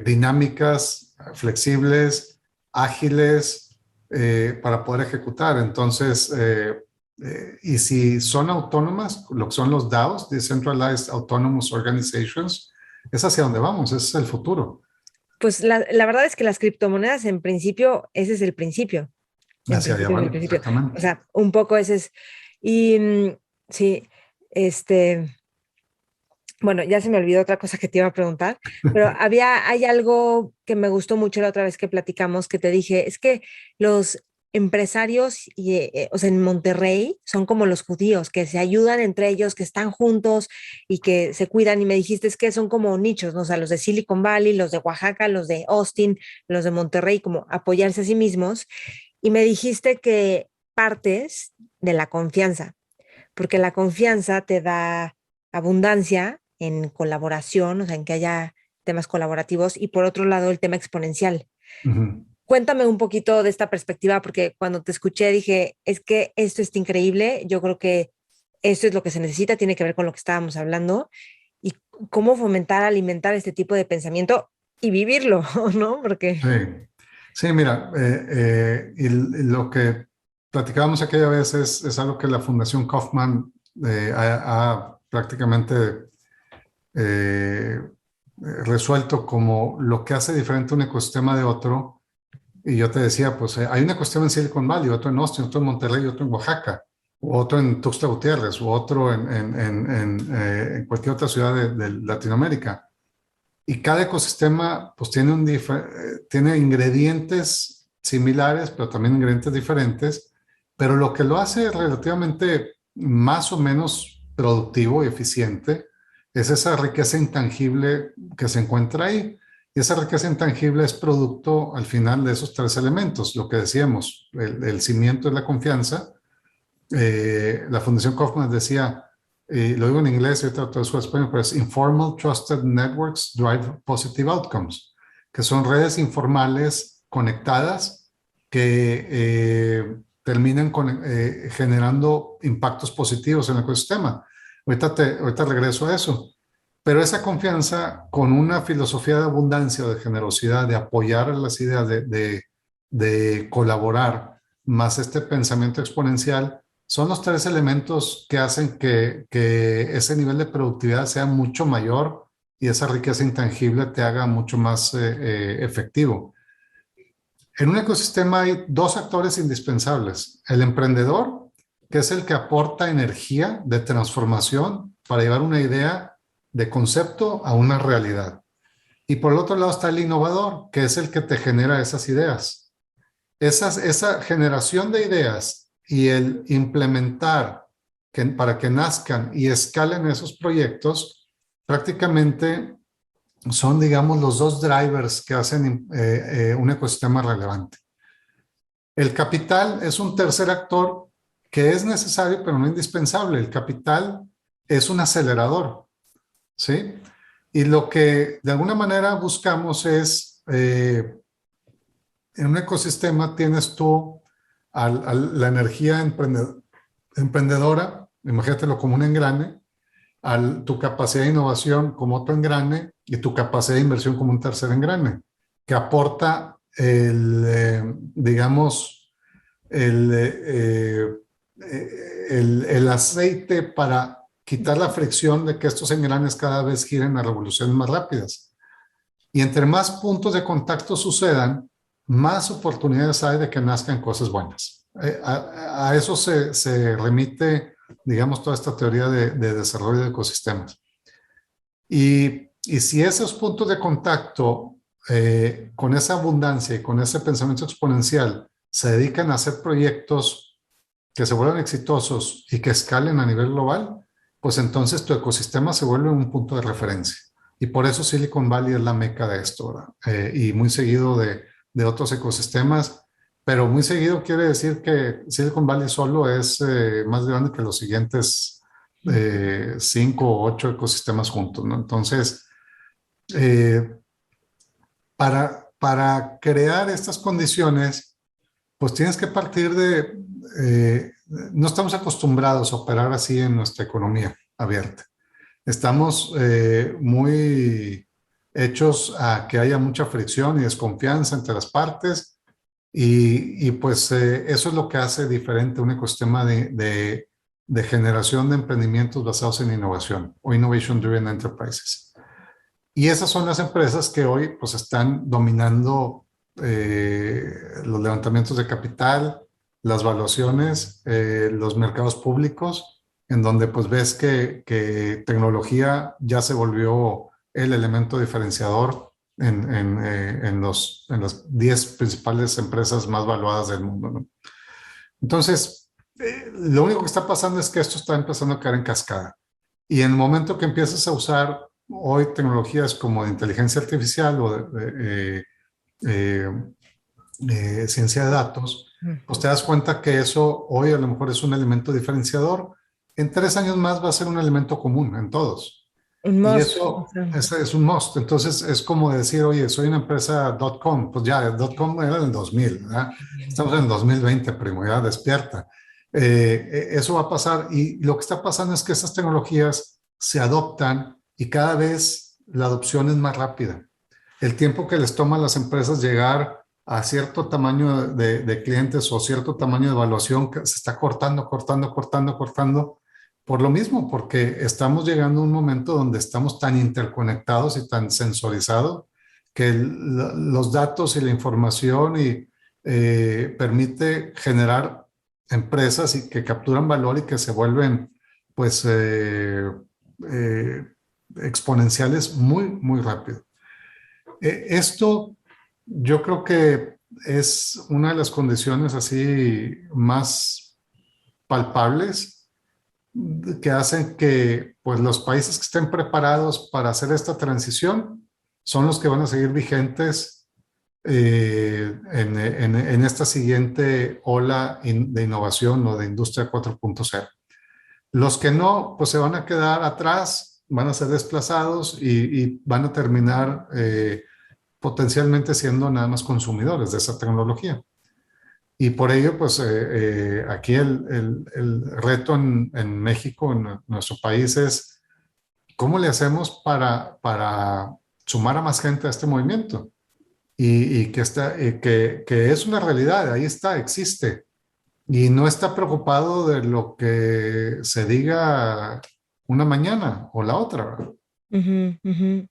dinámicas, flexibles, ágiles, para poder ejecutar. Entonces, y si son autónomas, lo que son los DAOs, Decentralized Autonomous Organizations, es hacia donde vamos, ese es el futuro. Pues la verdad es que las criptomonedas en principio, ese es el principio. En Hacia allá principio es el van, principio. O exactamente. sea, un poco ese es. Y sí, este, bueno, ya se me olvidó otra cosa que te iba a preguntar, pero hay algo que me gustó mucho la otra vez que platicamos, que te dije, es que los empresarios, o sea, en Monterrey son como los judíos, que se ayudan entre ellos, que están juntos y que se cuidan. Y me dijiste, es que son como nichos, ¿no? O sea, los de Silicon Valley, los de Oaxaca, los de Austin, los de Monterrey, como apoyarse a sí mismos. Y me dijiste que partes de la confianza, porque la confianza te da abundancia en colaboración, o sea, en que haya temas colaborativos, y por otro lado el tema exponencial. Uh -huh. Cuéntame un poquito de esta perspectiva, porque cuando te escuché dije, es que esto es increíble, yo creo que esto es lo que se necesita, tiene que ver con lo que estábamos hablando, y cómo fomentar, alimentar este tipo de pensamiento y vivirlo, ¿no? Porque... Sí, sí, mira, y lo que platicábamos aquella vez es algo que la Fundación Kaufman ha prácticamente eh, resuelto como lo que hace diferente un ecosistema de otro. Y yo te decía, pues hay un ecosistema en Silicon Valley, otro en Austin, otro en Monterrey, otro en Oaxaca, u otro en Tuxtla Gutiérrez, u otro en cualquier otra ciudad de Latinoamérica. Y cada ecosistema pues tiene ingredientes similares, pero también ingredientes diferentes, pero lo que lo hace relativamente más o menos productivo y eficiente es esa riqueza intangible que se encuentra ahí. Y esa riqueza intangible es producto al final de esos tres elementos, lo que decíamos, el cimiento es la confianza. La Fundación Kaufman decía, lo digo en inglés y ahorita traduzco a español, pero es Informal Trusted Networks Drive Positive Outcomes, que son redes informales conectadas que terminan generando impactos positivos en el ecosistema. Ahorita regreso a eso. Pero esa confianza con una filosofía de abundancia, de generosidad, de apoyar las ideas, de colaborar, más este pensamiento exponencial, son los tres elementos que hacen que ese nivel de productividad sea mucho mayor y esa riqueza intangible te haga mucho más efectivo. En un ecosistema hay dos actores indispensables. El emprendedor, que es el que aporta energía de transformación para llevar una idea de concepto a una realidad. Y por el otro lado está el innovador, que es el que te genera esas ideas. Esa generación de ideas y el implementar para que nazcan y escalen esos proyectos, prácticamente son, digamos, los dos drivers que hacen un ecosistema relevante. El capital es un tercer actor que es necesario, pero no indispensable. El capital es un acelerador, ¿sí? Y lo que de alguna manera buscamos es, en un ecosistema tienes tú la energía emprendedora, imagínatelo como un engrane, tu capacidad de innovación como otro engrane y tu capacidad de inversión como un tercer engrane, que aporta digamos, el aceite para quitar la fricción de que estos engranes cada vez giren a revoluciones más rápidas. Y entre más puntos de contacto sucedan, más oportunidades hay de que nazcan cosas buenas. A eso se remite, digamos, toda esta teoría de desarrollo de ecosistemas. Y si esos puntos de contacto, con esa abundancia y con ese pensamiento exponencial, se dedican a hacer proyectos que se vuelvan exitosos y que escalen a nivel global, pues entonces tu ecosistema se vuelve un punto de referencia. Y por eso Silicon Valley es la meca de esto, ¿verdad? Y muy seguido de otros ecosistemas, pero muy seguido quiere decir que Silicon Valley solo es más grande que los siguientes 5 o 8 ecosistemas juntos, ¿no? Entonces, para crear estas condiciones, pues tienes que partir no estamos acostumbrados a operar así en nuestra economía abierta. Estamos muy hechos a que haya mucha fricción y desconfianza entre las partes y pues eso es lo que hace diferente un ecosistema de generación de emprendimientos basados en innovación o Innovation Driven Enterprises. Y esas son las empresas que hoy pues están dominando los levantamientos de capital, las valuaciones, los mercados públicos, en donde pues ves que tecnología ya se volvió el elemento diferenciador en las 10 principales empresas más valuadas del mundo, ¿no? Entonces, lo único que está pasando es que esto está empezando a caer en cascada. Y en el momento que empiezas a usar hoy tecnologías como de inteligencia artificial o ciencia de datos, pues te das cuenta que eso hoy a lo mejor es un elemento diferenciador. En 3 años más va a ser un elemento común en todos. Un Y must. eso es un must. Entonces es como decir, oye, soy una empresa .com. Pues ya, el .com era en el 2000, ¿verdad? Estamos en el 2020, primo, ya despierta. Eso va a pasar y lo que está pasando es que esas tecnologías se adoptan y cada vez la adopción es más rápida. El tiempo que les toma a las empresas llegar a cierto tamaño de clientes o cierto tamaño de evaluación se está cortando por lo mismo, porque estamos llegando a un momento donde estamos tan interconectados y tan sensorizados que los datos y la información permite generar empresas y que capturan valor y que se vuelven pues exponenciales muy rápido. Esto yo creo que es una de las condiciones así más palpables que hacen que pues, los países que estén preparados para hacer esta transición son los que van a seguir vigentes en esta siguiente ola de innovación o de industria 4.0. Los que no, pues se van a quedar atrás, van a ser desplazados y van a terminar potencialmente siendo nada más consumidores de esa tecnología. Y por ello, pues aquí el reto en México, en nuestro país, es cómo le hacemos para sumar a más gente a este movimiento. y que es una realidad, ahí está, existe. Y no está preocupado de lo que se diga una mañana o la otra, ¿verdad? Ujú, ujú.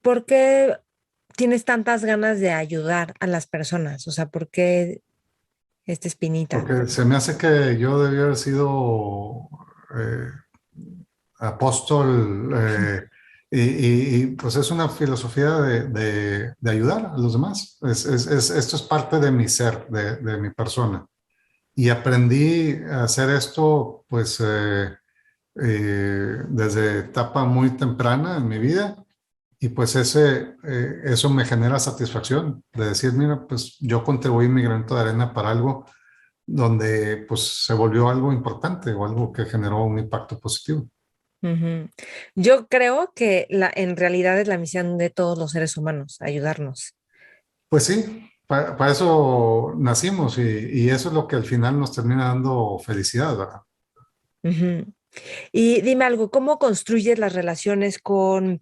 ¿Por qué tienes tantas ganas de ayudar a las personas? O sea, ¿por qué esta espinita? Porque se me hace que yo debí haber sido eh, apóstol, pues es una filosofía de ayudar a los demás. Esto es parte de mi ser, de mi persona. Y aprendí a hacer esto, pues, desde etapa muy temprana en mi vida. Y pues eso me genera satisfacción de decir, mira, pues yo contribuí mi granito de arena para algo donde pues se volvió algo importante o algo que generó un impacto positivo. Ujú. Yo creo que en realidad es la misión de todos los seres humanos, ayudarnos. Pues sí, para eso nacimos y eso es lo que al final nos termina dando felicidad, ¿verdad? Ujú. Y dime algo, ¿cómo construyes las relaciones con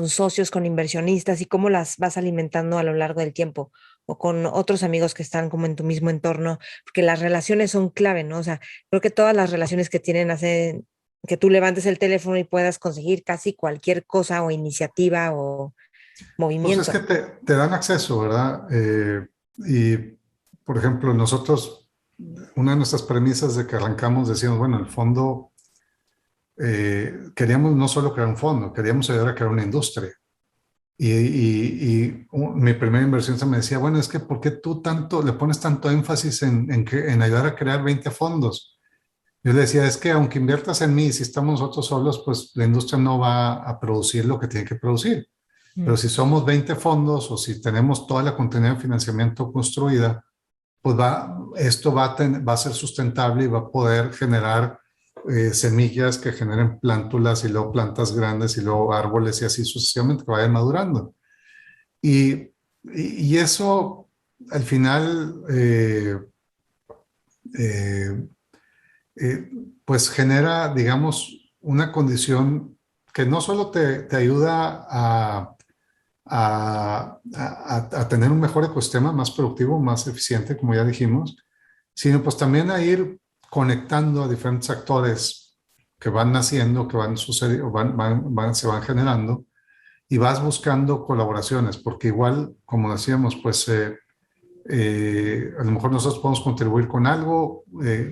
socios, con inversionistas y cómo las vas alimentando a lo largo del tiempo? O con otros amigos que están como en tu mismo entorno, porque las relaciones son clave, ¿no? O sea, creo que todas las relaciones que tienen hacen que tú levantes el teléfono y puedas conseguir casi cualquier cosa o iniciativa o Pues es que movimiento. te dan acceso, ¿verdad? Y, por ejemplo, nosotros, una de nuestras premisas de que arrancamos, decíamos, bueno, el fondo, queríamos no solo crear un fondo, queríamos ayudar a crear una industria. Mi primera inversión se me decía, bueno, es que ¿por qué tú tanto le pones tanto énfasis en ayudar a crear 20 fondos? Yo le decía, es que aunque inviertas en mí, si estamos nosotros solos, pues la industria no va a producir lo que tiene que producir. Pero Mm, si somos 20 fondos o si tenemos toda la continuidad de financiamiento construida, pues esto va a ser sustentable y va a poder generar semillas que generen plántulas y luego plantas grandes y luego árboles y así sucesivamente que vayan madurando. Y eso al final, eh, eh, pues genera, digamos, una condición que no solo te ayuda a tener un mejor ecosistema, más productivo, más eficiente, como ya dijimos, sino pues también a ir conectando a diferentes actores que van naciendo, que van sucediendo, se van generando y vas buscando colaboraciones, porque igual, como decíamos, pues a lo mejor nosotros podemos contribuir con algo,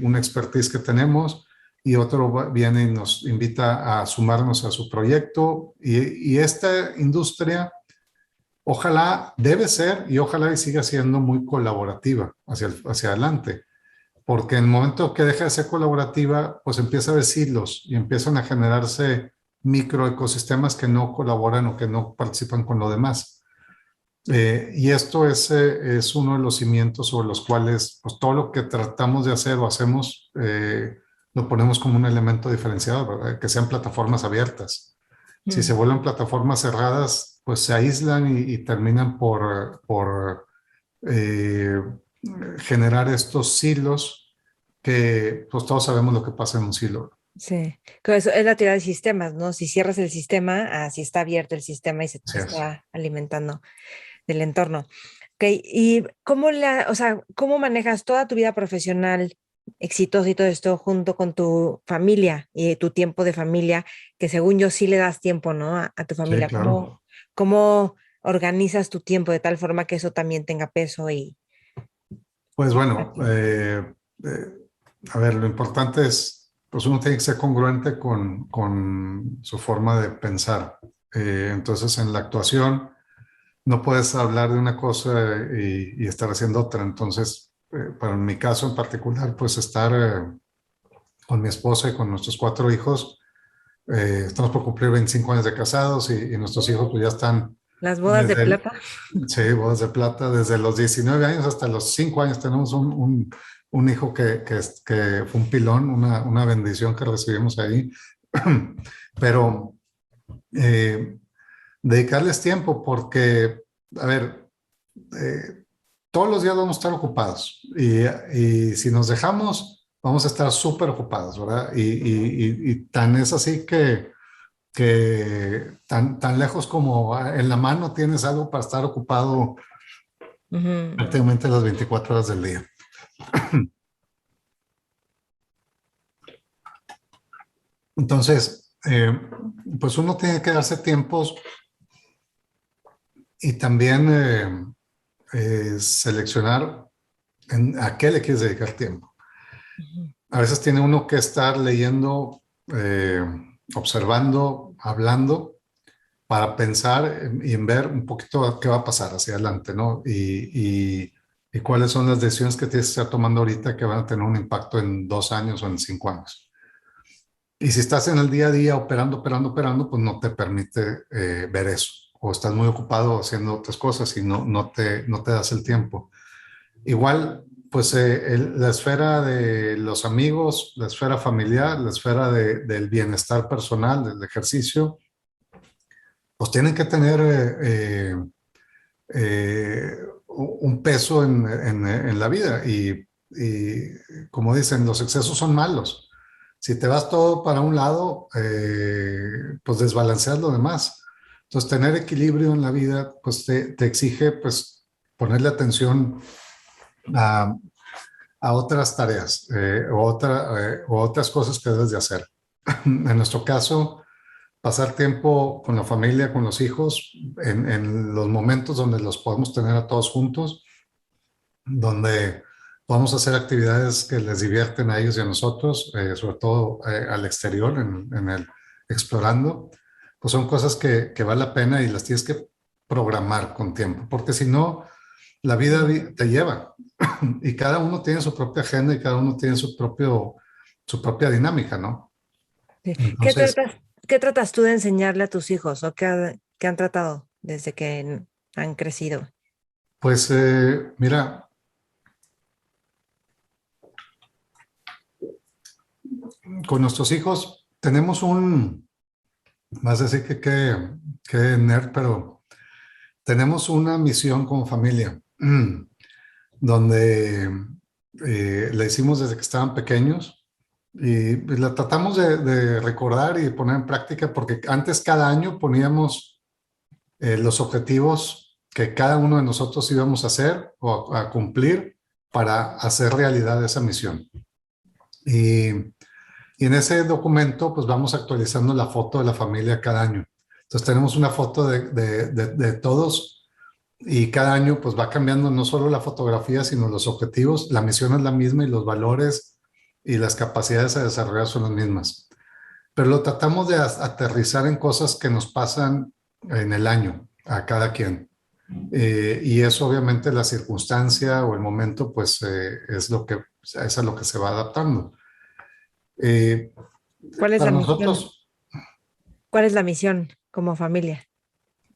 una expertise que tenemos, y otro viene y nos invita a sumarnos a su proyecto. Y esta industria, ojalá debe ser y ojalá y siga siendo muy colaborativa hacia adelante, porque en el momento que deja de ser colaborativa, pues empieza a haber silos y empiezan a generarse microecosistemas que no colaboran o que no participan con lo demás. Y esto es uno de los cimientos sobre los cuales pues, todo lo que tratamos de hacer o hacemos lo ponemos como un elemento diferenciador, ¿verdad? Que sean plataformas abiertas. Si se mm. vuelven plataformas cerradas, pues se aíslan y terminan por eh, generar estos silos que pues todos sabemos lo que pasa en un silo. Sí, que eso es la teoría de sistemas, ¿no? Si cierras el sistema, así está abierto el sistema y se Así es. está alimentando del entorno. Ok, ¿y o sea, cómo manejas toda tu vida profesional exitosa y todo esto junto con tu familia y tu tiempo de familia, que según yo sí le das tiempo, ¿no? A tu Sí, familia. claro. ¿Cómo organizas tu tiempo de tal forma que eso también tenga peso y Pues bueno, espacio? a ver, lo importante es, pues uno tiene que ser congruente con su forma de pensar. Entonces, en la actuación no puedes hablar de una cosa y estar haciendo otra. Entonces, para mi caso en particular, pues estar con mi esposa y con nuestros 4 hijos. Estamos por cumplir 25 años de casados y nuestros hijos pues ya están Las bodas de desde plata. sí, bodas de plata, desde los 19 años hasta los 5 años. Tenemos un hijo que fue un pilón, una bendición que recibimos ahí. Pero eh, dedicarles tiempo porque, a ver, eh, todos los días vamos a estar ocupados y si nos dejamos, vamos a estar súper ocupados, ¿verdad? Y tan es así que que tan lejos como en la mano tienes algo para estar ocupado Ujú. prácticamente las 24 horas del día. Entonces, pues uno tiene que darse tiempos y también seleccionar a qué le quieres dedicar tiempo. Ujú. A veces tiene uno que estar leyendo, observando, hablando, para pensar y en ver un poquito qué va a pasar hacia adelante, ¿no? Y cuáles son las decisiones que tienes que estar tomando ahorita que van a tener un impacto en 2 años o en 5 años. Y si estás en el día a día operando, pues no te permite ver eso. O estás muy ocupado haciendo otras cosas y no te das el tiempo. Igual, pues la esfera de los amigos, la esfera familiar, la esfera del bienestar personal, del ejercicio, pues tienen que tener un peso en la vida. Como dicen, los excesos son malos. Si te vas todo para un lado, pues desbalanceas lo demás. Entonces, tener equilibrio en la vida, pues te exige, pues, ponerle atención a, a otras tareas o otras cosas que debes de hacer. En nuestro caso, pasar tiempo con la familia, con los hijos, en los momentos donde los podemos tener a todos juntos, donde podamos hacer actividades que les divierten a ellos y a nosotros, sobre todo al exterior, en el explorando, pues son cosas que vale la pena y las tienes que programar con tiempo, porque si no, la vida te lleva y cada uno tiene su propia agenda y cada uno tiene su propia dinámica, ¿no? Sí. Entonces, Qué tratas tú de enseñarle a tus hijos o qué han tratado desde que han crecido? pues mira, con nuestros hijos tenemos vas a decir que nerd, pero tenemos una misión como familia, donde la hicimos desde que estaban pequeños y pues, la tratamos de recordar y poner en práctica porque antes cada año poníamos los objetivos que cada uno de nosotros íbamos a hacer o a cumplir para hacer realidad esa misión. Y Y en ese documento, pues vamos actualizando la foto de la familia cada año. Entonces tenemos una foto de todos y cada año pues va cambiando no solo la fotografía, sino los objetivos. La misión es la misma y los valores y las capacidades a desarrollar son las mismas. Pero lo tratamos de aterrizar en cosas que nos pasan en el año a cada quien. Y eso obviamente la circunstancia o el momento pues es a lo que se va adaptando. Eh, ¿Cuál es para la misión? nosotros, ¿Cuál es la misión como familia?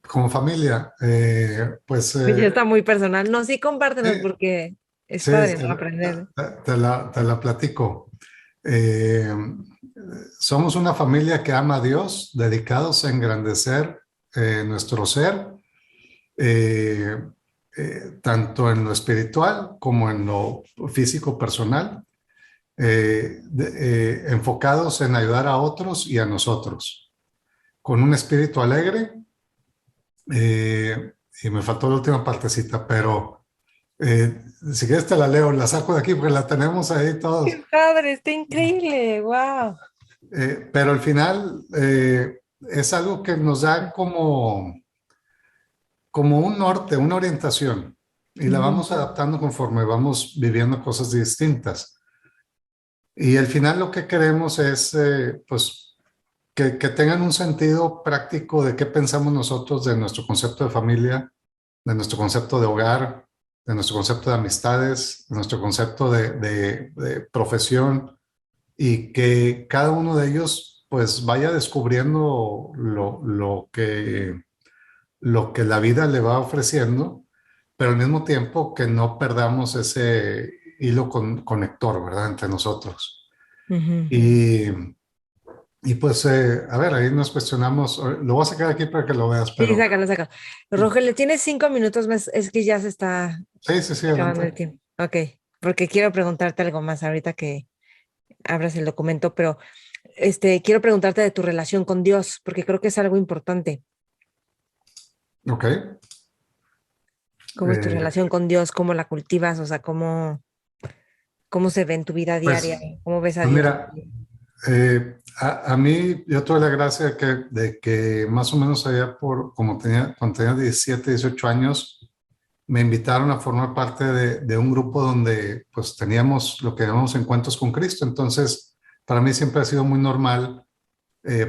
como familia, pues Ya está muy personal. No, sí, compártenos sí, porque es sí, padre, ¿no? Aprender. te la platico. Eh, Somos una familia que ama a Dios, dedicados a engrandecer nuestro ser, eh, tanto en lo espiritual como en lo físico personal, enfocados en ayudar a otros y a nosotros, con un espíritu alegre. Y me faltó la última partecita, pero si quieres te la leo, la saco de aquí porque la tenemos ahí todos. Qué padre, está increíble, wow. Pero al final es algo que nos da como un norte, una orientación, y la Ujú. vamos adaptando conforme vamos viviendo cosas distintas. Y al final lo que queremos es, pues, que tengan un sentido práctico de qué pensamos nosotros de nuestro concepto de familia, de nuestro concepto de hogar, de nuestro concepto de amistades, de nuestro concepto de profesión y que cada uno de ellos pues vaya descubriendo lo que la vida le va ofreciendo, pero al mismo tiempo que no perdamos ese hilo conector, ¿verdad? Entre nosotros. Ujú. Y, y pues, a ver, ahí nos cuestionamos, lo voy a sacar aquí para que lo veas, Sí, pero sácalo, sácalo. Rogelio, tienes 5 minutos más, es que ya se está sí, sí, sí, acabando el adelante. tiempo. Ok, porque quiero preguntarte algo más ahorita que abras el documento, pero quiero preguntarte de tu relación con Dios, porque creo que es algo importante. Ok. ¿Cómo es tu Eh, relación con Dios? ¿Cómo la cultivas? O sea, ¿cómo se ve en tu vida diaria? pues, ¿Cómo ves a pues Dios? mira, a mí yo tuve la gracia de que más o menos allá cuando tenía 17, 18 años, me invitaron a formar parte de un grupo donde pues teníamos lo que llamamos encuentros con Cristo. Entonces, para mí siempre ha sido muy normal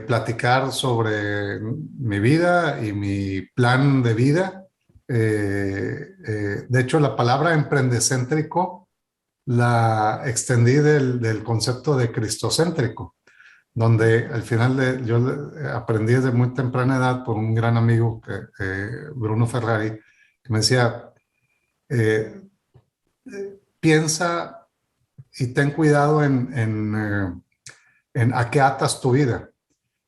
platicar sobre mi vida y mi plan de vida. De hecho, la palabra emprendecéntrico la extendí del concepto de cristocéntrico, donde al final yo aprendí desde muy temprana edad por un gran amigo, Bruno Ferrari, que me decía, eh, piensa y ten cuidado en a qué atas tu vida.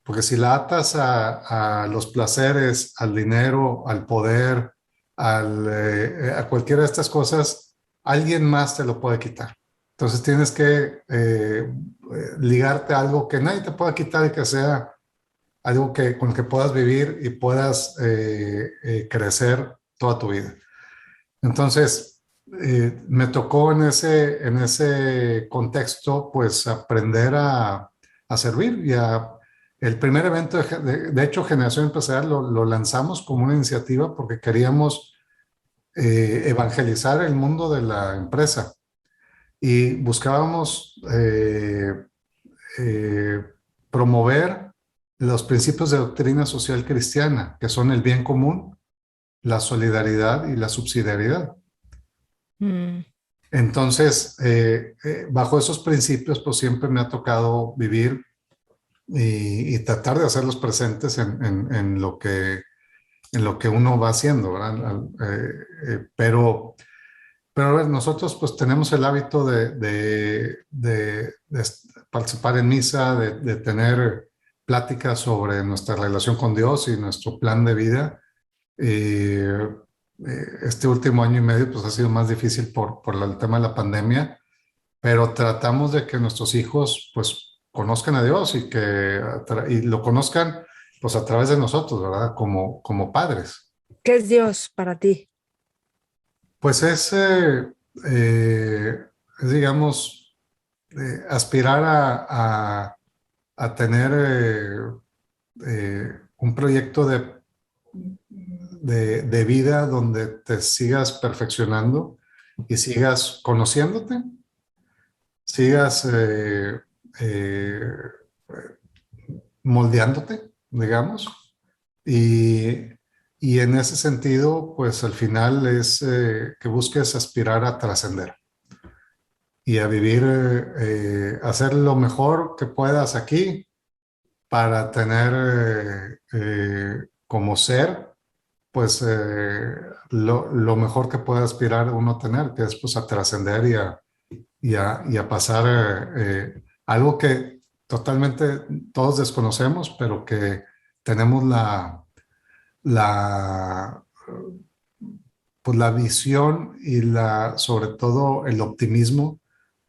Porque si la atas a los placeres, al dinero, al poder, a cualquiera de estas cosas, alguien más te lo puede quitar. Entonces tienes que ligarte a algo que nadie te pueda quitar y que sea algo con el que puedas vivir y puedas crecer toda tu vida. Entonces, me tocó en ese contexto, pues aprender a servir el primer evento, de hecho, Generación Empresarial lo lanzamos como una iniciativa porque queríamos evangelizar el mundo de la empresa y buscábamos eh, promover los principios de doctrina social cristiana, que son el bien común, la solidaridad y la subsidiariedad. Mm, Entonces, bajo esos principios, pues siempre me ha tocado vivir y tratar de hacerlos presentes en lo que uno va haciendo, ¿verdad? Pero a ver, nosotros pues tenemos el hábito de participar en misa, de tener pláticas sobre nuestra relación con Dios y nuestro plan de vida. Eh, este último año y medio pues ha sido más difícil por el tema de la pandemia, pero tratamos de que nuestros hijos pues conozcan a Dios y lo conozcan pues a través de nosotros, ¿verdad? Como padres. ¿Qué es Dios para ti? Pues eh, digamos, aspirar a tener un proyecto de vida donde te sigas perfeccionando y sigas conociéndote, sigas eh, moldeándote, digamos, y, y en ese sentido, pues al final es que busques aspirar a trascender y a vivir, hacer lo mejor que puedas aquí para tener como ser, pues lo mejor que pueda aspirar uno a tener, que es pues a trascender y a pasar algo que totalmente todos desconocemos, pero que tenemos la, pues la visión y sobre todo el optimismo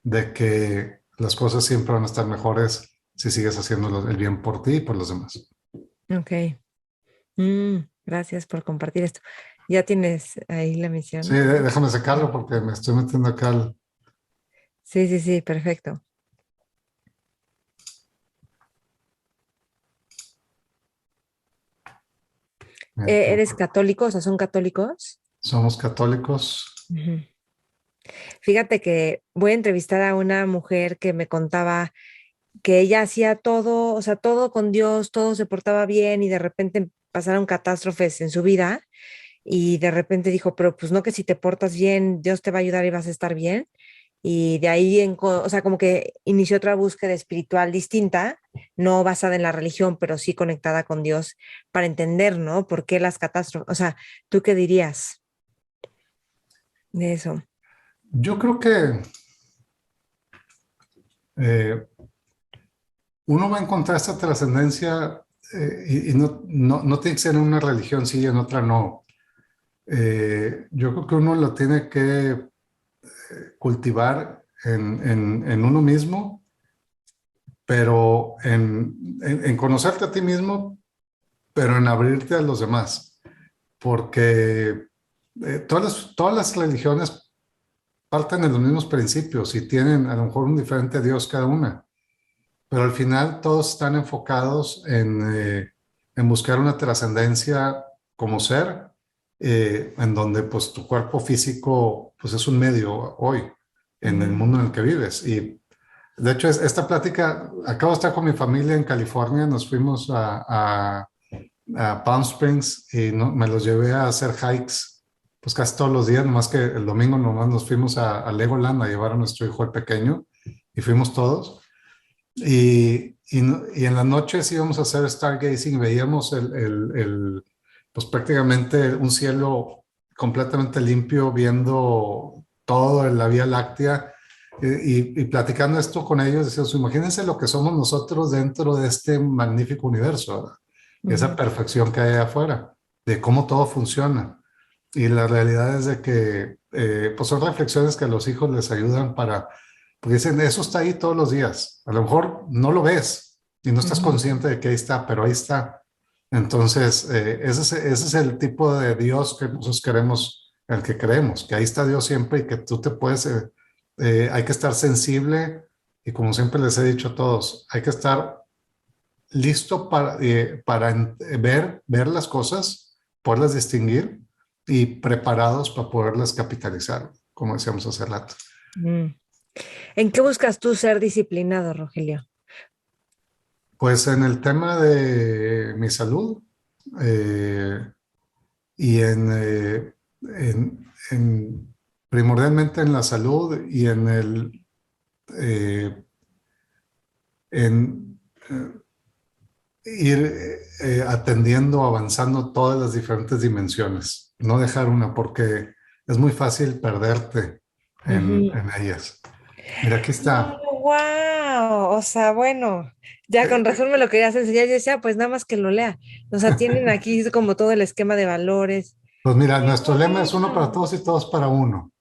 de que las cosas siempre van a estar mejores si sigues haciendo el bien por ti y por los demás. Ok. Gracias por compartir esto. ¿Ya tienes ahí la Sí, misión? déjame sacarlo porque me estoy metiendo acá Sí, sí, sí, perfecto. ¿Eres católico? O sea, ¿son católicos? somos católicos. Ujú. Fíjate que voy a entrevistar a una mujer que me contaba que ella hacía todo, o sea, todo con Dios, todo se portaba bien y de repente pasaron catástrofes en su vida y de repente dijo, pero pues no que si te portas bien, Dios te va a ayudar y vas a estar bien. Y de ahí, o sea, como que inició otra búsqueda espiritual distinta, no basada en la religión, pero sí conectada con Dios para entender, ¿no? ¿Por qué las catástrofes? O sea, ¿tú qué dirías de eso? Yo creo que eh, uno va a encontrar esta trascendencia y no tiene que ser en una religión, sí, en otra no. Yo creo que uno lo tiene que cultivar en uno mismo pero en conocerte a ti mismo, pero en abrirte a los demás, porque todas las religiones parten de los mismos principios y tienen a lo mejor un diferente Dios cada una, pero al final todos están enfocados en buscar una trascendencia como ser, en donde pues tu cuerpo físico pues es un medio hoy en el mundo en el que vives. Y de hecho esta plática, acabo de estar con mi familia en California, nos fuimos a Palm Springs y me los llevé a hacer hikes pues casi todos los días, nomás que el domingo nomás nos fuimos a Legoland a llevar a nuestro hijo el pequeño y fuimos todos. Y en las noches íbamos a hacer stargazing, veíamos pues prácticamente un cielo completamente limpio, viendo todo en la Vía Láctea y platicando esto con ellos, decíamos, imagínense lo que somos nosotros dentro de este magnífico universo, ¿verdad? Esa perfección que hay allá afuera, de cómo todo funciona. Y la realidad es de que pues son reflexiones que a los hijos les ayudan porque dicen, eso está ahí todos los días. A lo mejor no lo ves y no estás consciente de que ahí está, pero ahí está. Entonces, ese es el tipo de Dios que nosotros queremos, el que creemos, que ahí está Dios siempre y que tú te puedes, hay que estar sensible y como siempre les he dicho a todos, hay que estar listo para ver las cosas, poderlas distinguir y preparados para poderlas capitalizar, como decíamos hace rato. ¿En qué buscas tú ser disciplinado, Rogelio? Pues en el tema de mi salud eh, y primordialmente en la salud y eh, en ir atendiendo, avanzando todas las diferentes dimensiones, no dejar una porque es muy fácil perderte en ellas. Mira, aquí No, está. wow, o sea, bueno, ya con razón me lo querías enseñar. Yo decía, pues nada más que lo lea. O sea, tienen aquí como todo el esquema de valores. Pues mira, ¡Qué nuestro lema es uno para bonito! todos y todos para uno.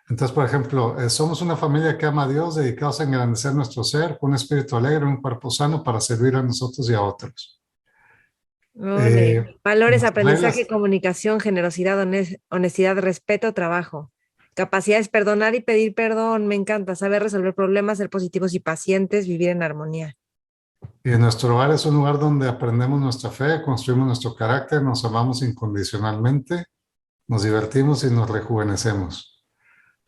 Entonces, por ejemplo, somos una familia que ama a Dios, dedicados a engrandecer nuestro ser, con un espíritu alegre, un cuerpo sano para servir a nosotros y a otros. Ole. Valores, Nuestras aprendizaje, reglas, comunicación, generosidad, honestidad, respeto, trabajo. Capacidades, perdonar y pedir perdón. Me encanta saber resolver problemas, ser positivos y pacientes, vivir en armonía. y nuestro hogar es un lugar donde aprendemos nuestra fe, construimos nuestro carácter, nos amamos incondicionalmente, nos divertimos y nos rejuvenecemos.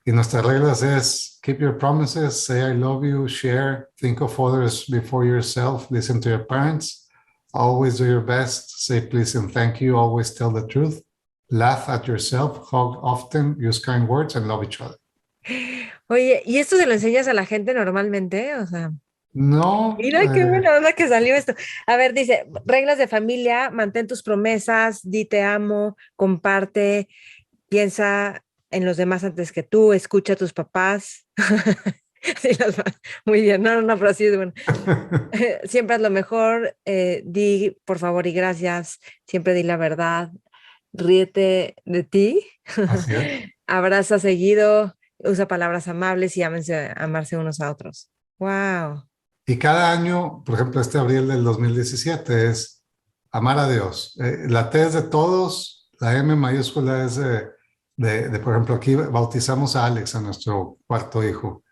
Y nuestras reglas es keep your promises, say I love you, share, think of others before yourself, listen to your parents, always do your best, say please and thank you, always tell the truth, laugh at yourself, hug often, use kind words, and love each other. Oye, ¿y esto se lo enseñas a la gente normalmente? O sea, No, mira qué buena onda que salió esto. A ver, dice, reglas de familia, mantén tus promesas, di te amo, comparte, piensa en los demás antes que tú, escucha a tus papás. Sí, muy bien, no, no, pero sí es bueno. Siempre haz lo mejor, di por favor y gracias, siempre di la verdad, ríete de ti, así es. abraza seguido, usa palabras amables y amarse unos a otros. Wow. Y cada año, por ejemplo, este abril del 2017 es amar a Dios. La T es de todos, la M mayúscula es por ejemplo, aquí bautizamos a Alex, a nuestro cuarto hijo.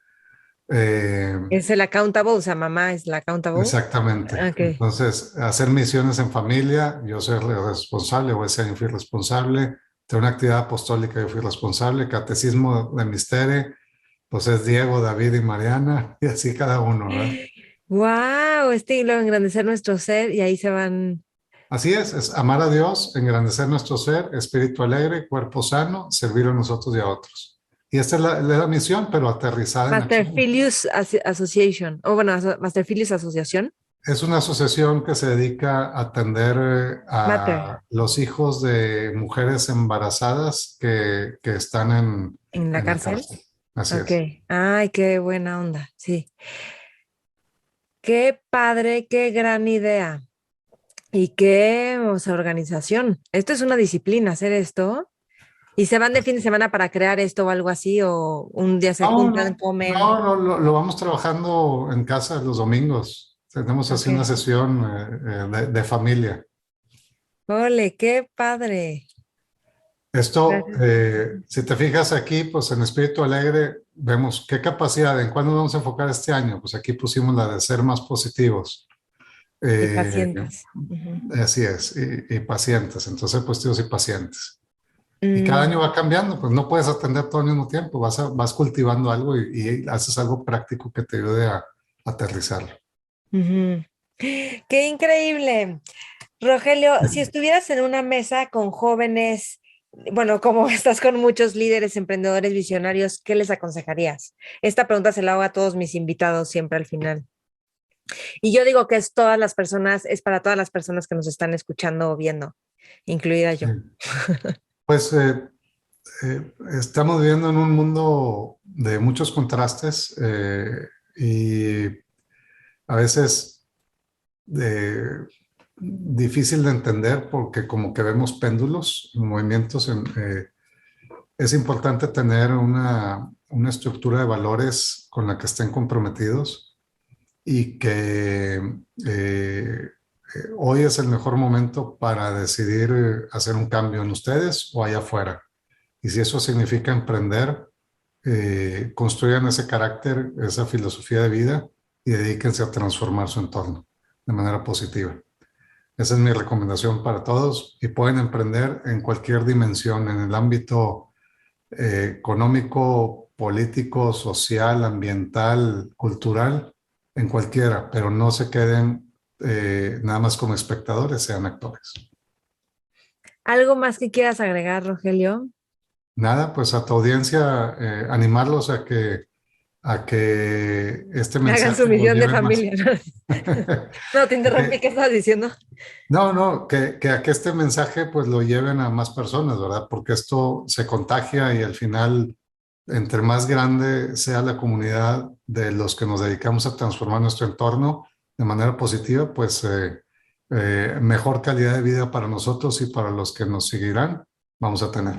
Eh, Es el accountable, o sea, mamá es la accountable. exactamente. Ok. Entonces, hacer misiones en familia, yo soy responsable, o ese año fui responsable. Tener una actividad apostólica, yo fui responsable. Catecismo de Mistere, pues es Diego, David y Mariana, y así cada uno, ¿verdad? Wow, estilo engrandecer nuestro ser y ahí se van. Así es amar a Dios, engrandecer nuestro ser, espíritu alegre, cuerpo sano, servir a nosotros y a otros. Y esta es la misión, pero aterrizada en Master acción. Filius Association, o bueno, Master Filius Asociación. Es una asociación que se dedica a atender Mater, a los hijos de mujeres embarazadas que están en la en la cárcel. cárcel. Así Ok. es. Ay, qué buena onda. Sí. Qué padre, qué gran idea. Y qué, o sea, organización. Esto es una disciplina, hacer esto. ¿Y se van de fin de semana para crear esto o algo así? ¿O un día se No, juntan, no, comen? no, lo vamos trabajando en casa los domingos. Tenemos así una Ok. sesión de familia. Ole, qué padre. Esto, Gracias. si te fijas aquí, pues en Espíritu Alegre vemos qué capacidad, en cuándo nos vamos a enfocar este año. Pues aquí pusimos la de ser más positivos. Y Eh, pacientes. Ujú. Así es, y pacientes, entonces positivos y pacientes. Y cada Mm, año va cambiando, pues no puedes atender todo al mismo tiempo, vas cultivando algo y haces algo práctico que te ayude a aterrizarlo. ujú. Qué increíble. Rogelio, si estuvieras en una mesa con jóvenes, bueno, como estás con muchos líderes, emprendedores, visionarios, ¿qué les aconsejarías? Esta pregunta se la hago a todos mis invitados siempre al final. Y yo digo que es todas las personas, es para todas las personas que nos están escuchando o viendo, incluida Sí. yo. Pues estamos viviendo en un mundo de muchos contrastes y a veces difícil de entender porque como que vemos péndulos, movimientos. Es importante tener una estructura de valores con la que estén comprometidos y que hoy es el mejor momento para decidir hacer un cambio en ustedes o allá afuera. Y si eso significa emprender, construyan ese carácter, esa filosofía de vida y dedíquense a transformar su entorno de manera positiva. Esa es mi recomendación para todos y pueden emprender en cualquier dimensión, en el ámbito económico, político, social, ambiental, cultural, en cualquiera, pero no se queden nada más como espectadores, sean actores. ¿Algo más que quieras agregar, Rogelio? Nada, pues a tu audiencia, animarlos a que este Hagan su mensaje lo misión de lleven más. familia. No, te interrumpí, ¿qué estabas diciendo? No, no, que a que este mensaje pues lo lleven a más personas, ¿verdad? Porque esto se contagia y al final, entre más grande sea la comunidad de los que nos dedicamos a transformar nuestro entorno de manera positiva, pues mejor calidad de vida para nosotros y para los que nos seguirán vamos a tener.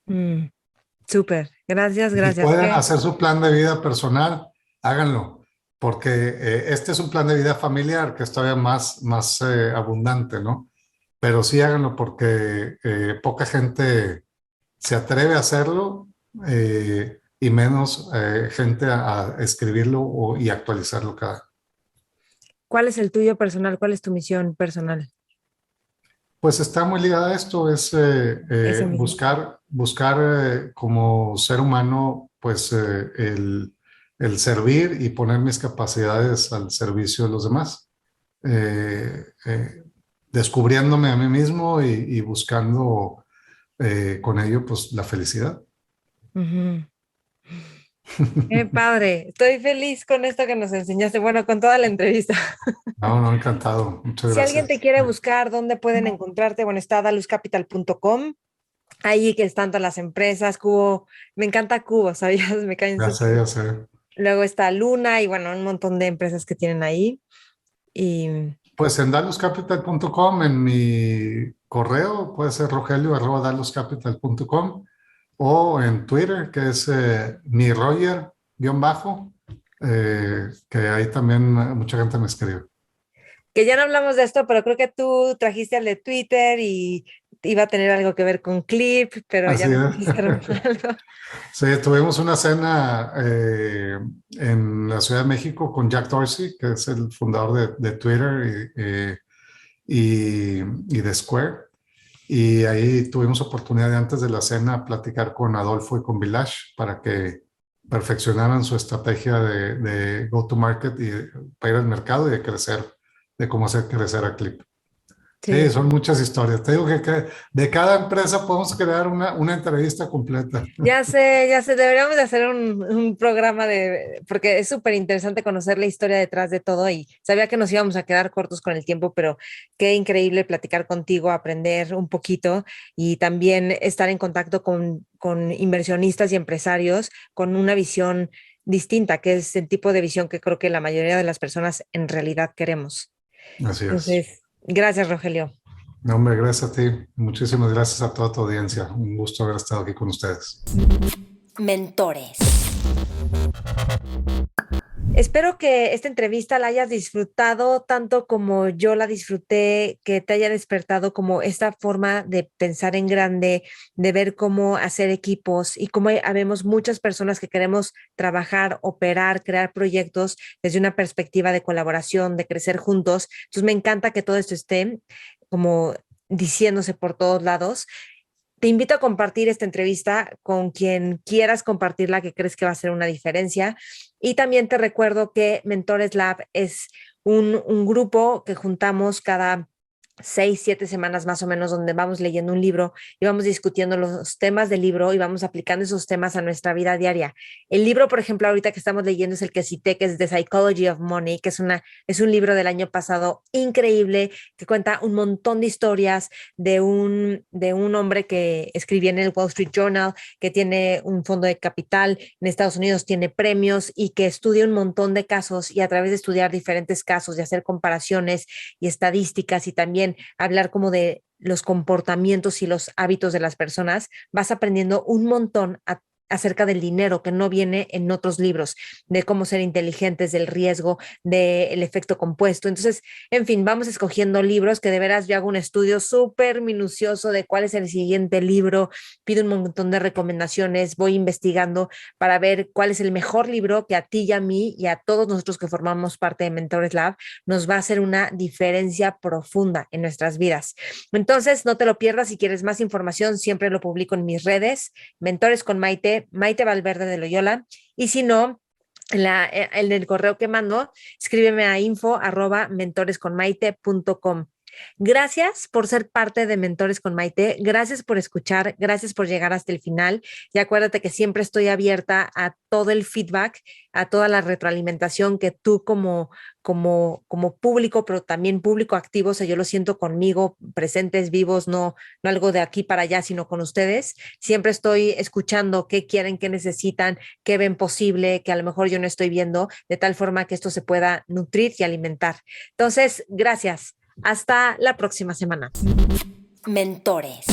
Mm, súper, gracias, Y si gracias. pueden ¿Qué? hacer su plan de vida personal, háganlo, porque este es un plan de vida familiar que es todavía más abundante, ¿no? Pero sí háganlo porque poca gente se atreve a hacerlo y menos gente a escribirlo y actualizarlo cada. ¿Cuál es el tuyo personal? ¿Cuál es tu misión personal? Pues está muy ligada a esto, es Eso mismo. buscar como ser humano, pues el servir y poner mis capacidades al servicio de los demás, eh, eh, descubriéndome a mí mismo y buscando con ello pues la felicidad. Ujú. Qué padre. Estoy feliz con esto que nos enseñaste. Bueno, con toda la entrevista. No, no, encantado, muchas Si alguien te gracias. quiere buscar, ¿dónde pueden encontrarte? Bueno, está daluzcapital.com. Ahí que están todas las empresas. Cubo, me encanta Cubo, ¿sabías? Me caen Ya súper sé, ya bien. sé. Luego está Luna y bueno, un montón de empresas que tienen ahí. Y Pues en daluscapital.com, en mi correo, puede ser rogelio@daluscapital.com o en Twitter, que es mi Roger bajo, que ahí también mucha gente me escribe. que ya no hablamos de esto, pero creo que tú trajiste al de Twitter y iba a tener algo que ver con Clip, pero ya Así no es. quisiste armar algo. Sí, tuvimos una cena en la Ciudad de México con Jack Dorsey, que es el fundador de Twitter y de Square. Y ahí tuvimos oportunidad de antes de la cena platicar con Adolfo y con Village para que perfeccionaran su estrategia de go-to-market y para ir al mercado y de crecer, de cómo hacer crecer a Clip. Sí, Sí. son muchas historias. Te digo que de cada empresa podemos crear una entrevista completa. Ya sé, deberíamos de hacer un programa de, porque es súper interesante conocer la historia detrás de todo y sabía que nos íbamos a quedar cortos con el tiempo, pero qué increíble platicar contigo, aprender un poquito y también estar en contacto con inversionistas y empresarios con una visión distinta, que es el tipo de visión que creo que la mayoría de las personas en realidad queremos. Así es. Entonces, gracias, Rogelio. No, hombre, gracias a ti. Muchísimas gracias a toda tu audiencia. Un gusto haber estado aquí con ustedes. Mentores. Espero que esta entrevista la hayas disfrutado tanto como yo la disfruté, que te haya despertado como esta forma de pensar en grande, de ver cómo hacer equipos y cómo habemos muchas personas que queremos trabajar, operar, crear proyectos desde una perspectiva de colaboración, de crecer juntos. Entonces me encanta que todo esto esté como diciéndose por todos lados. Te invito a compartir esta entrevista con quien quieras compartirla, que crees que va a hacer una diferencia. Y también te recuerdo que Mentores Lab es un grupo que juntamos cada 6, 7 semanas más o menos, donde vamos leyendo un libro y vamos discutiendo los temas del libro y vamos aplicando esos temas a nuestra vida diaria. El libro, por ejemplo, ahorita que estamos leyendo es el que cité, que es The Psychology of Money, que es un libro del año pasado increíble, que cuenta un montón de historias de un hombre que escribía en el Wall Street Journal, que tiene un fondo de capital en Estados Unidos, tiene premios y que estudia un montón de casos y a través de estudiar diferentes casos y hacer comparaciones y estadísticas y también hablar como de los comportamientos y los hábitos de las personas, vas aprendiendo un montón acerca del dinero que no viene en otros libros, de cómo ser inteligentes, del riesgo, del efecto compuesto. Entonces, en fin, vamos escogiendo libros que de veras yo hago un estudio súper minucioso de cuál es el siguiente libro, pido un montón de recomendaciones, voy investigando para ver cuál es el mejor libro que a ti y a mí y a todos nosotros que formamos parte de Mentores Lab nos va a hacer una diferencia profunda en nuestras vidas. Entonces, no te lo pierdas. Si quieres más información, siempre lo publico en mis redes, Mentores con Maite Valverde de Loyola. Y si no, en el correo que mando, escríbeme a info@mentoresconmaite.com. Gracias por ser parte de Mentores con Maite, gracias por escuchar, gracias por llegar hasta el final y acuérdate que siempre estoy abierta a todo el feedback, a toda la retroalimentación que tú como público, pero también público activo, o sea, yo lo siento conmigo, presentes, vivos, no algo de aquí para allá, sino con ustedes. Siempre estoy escuchando qué quieren, qué necesitan, qué ven posible, que a lo mejor yo no estoy viendo, de tal forma que esto se pueda nutrir y alimentar. Entonces, gracias. Hasta la próxima semana. Mentores.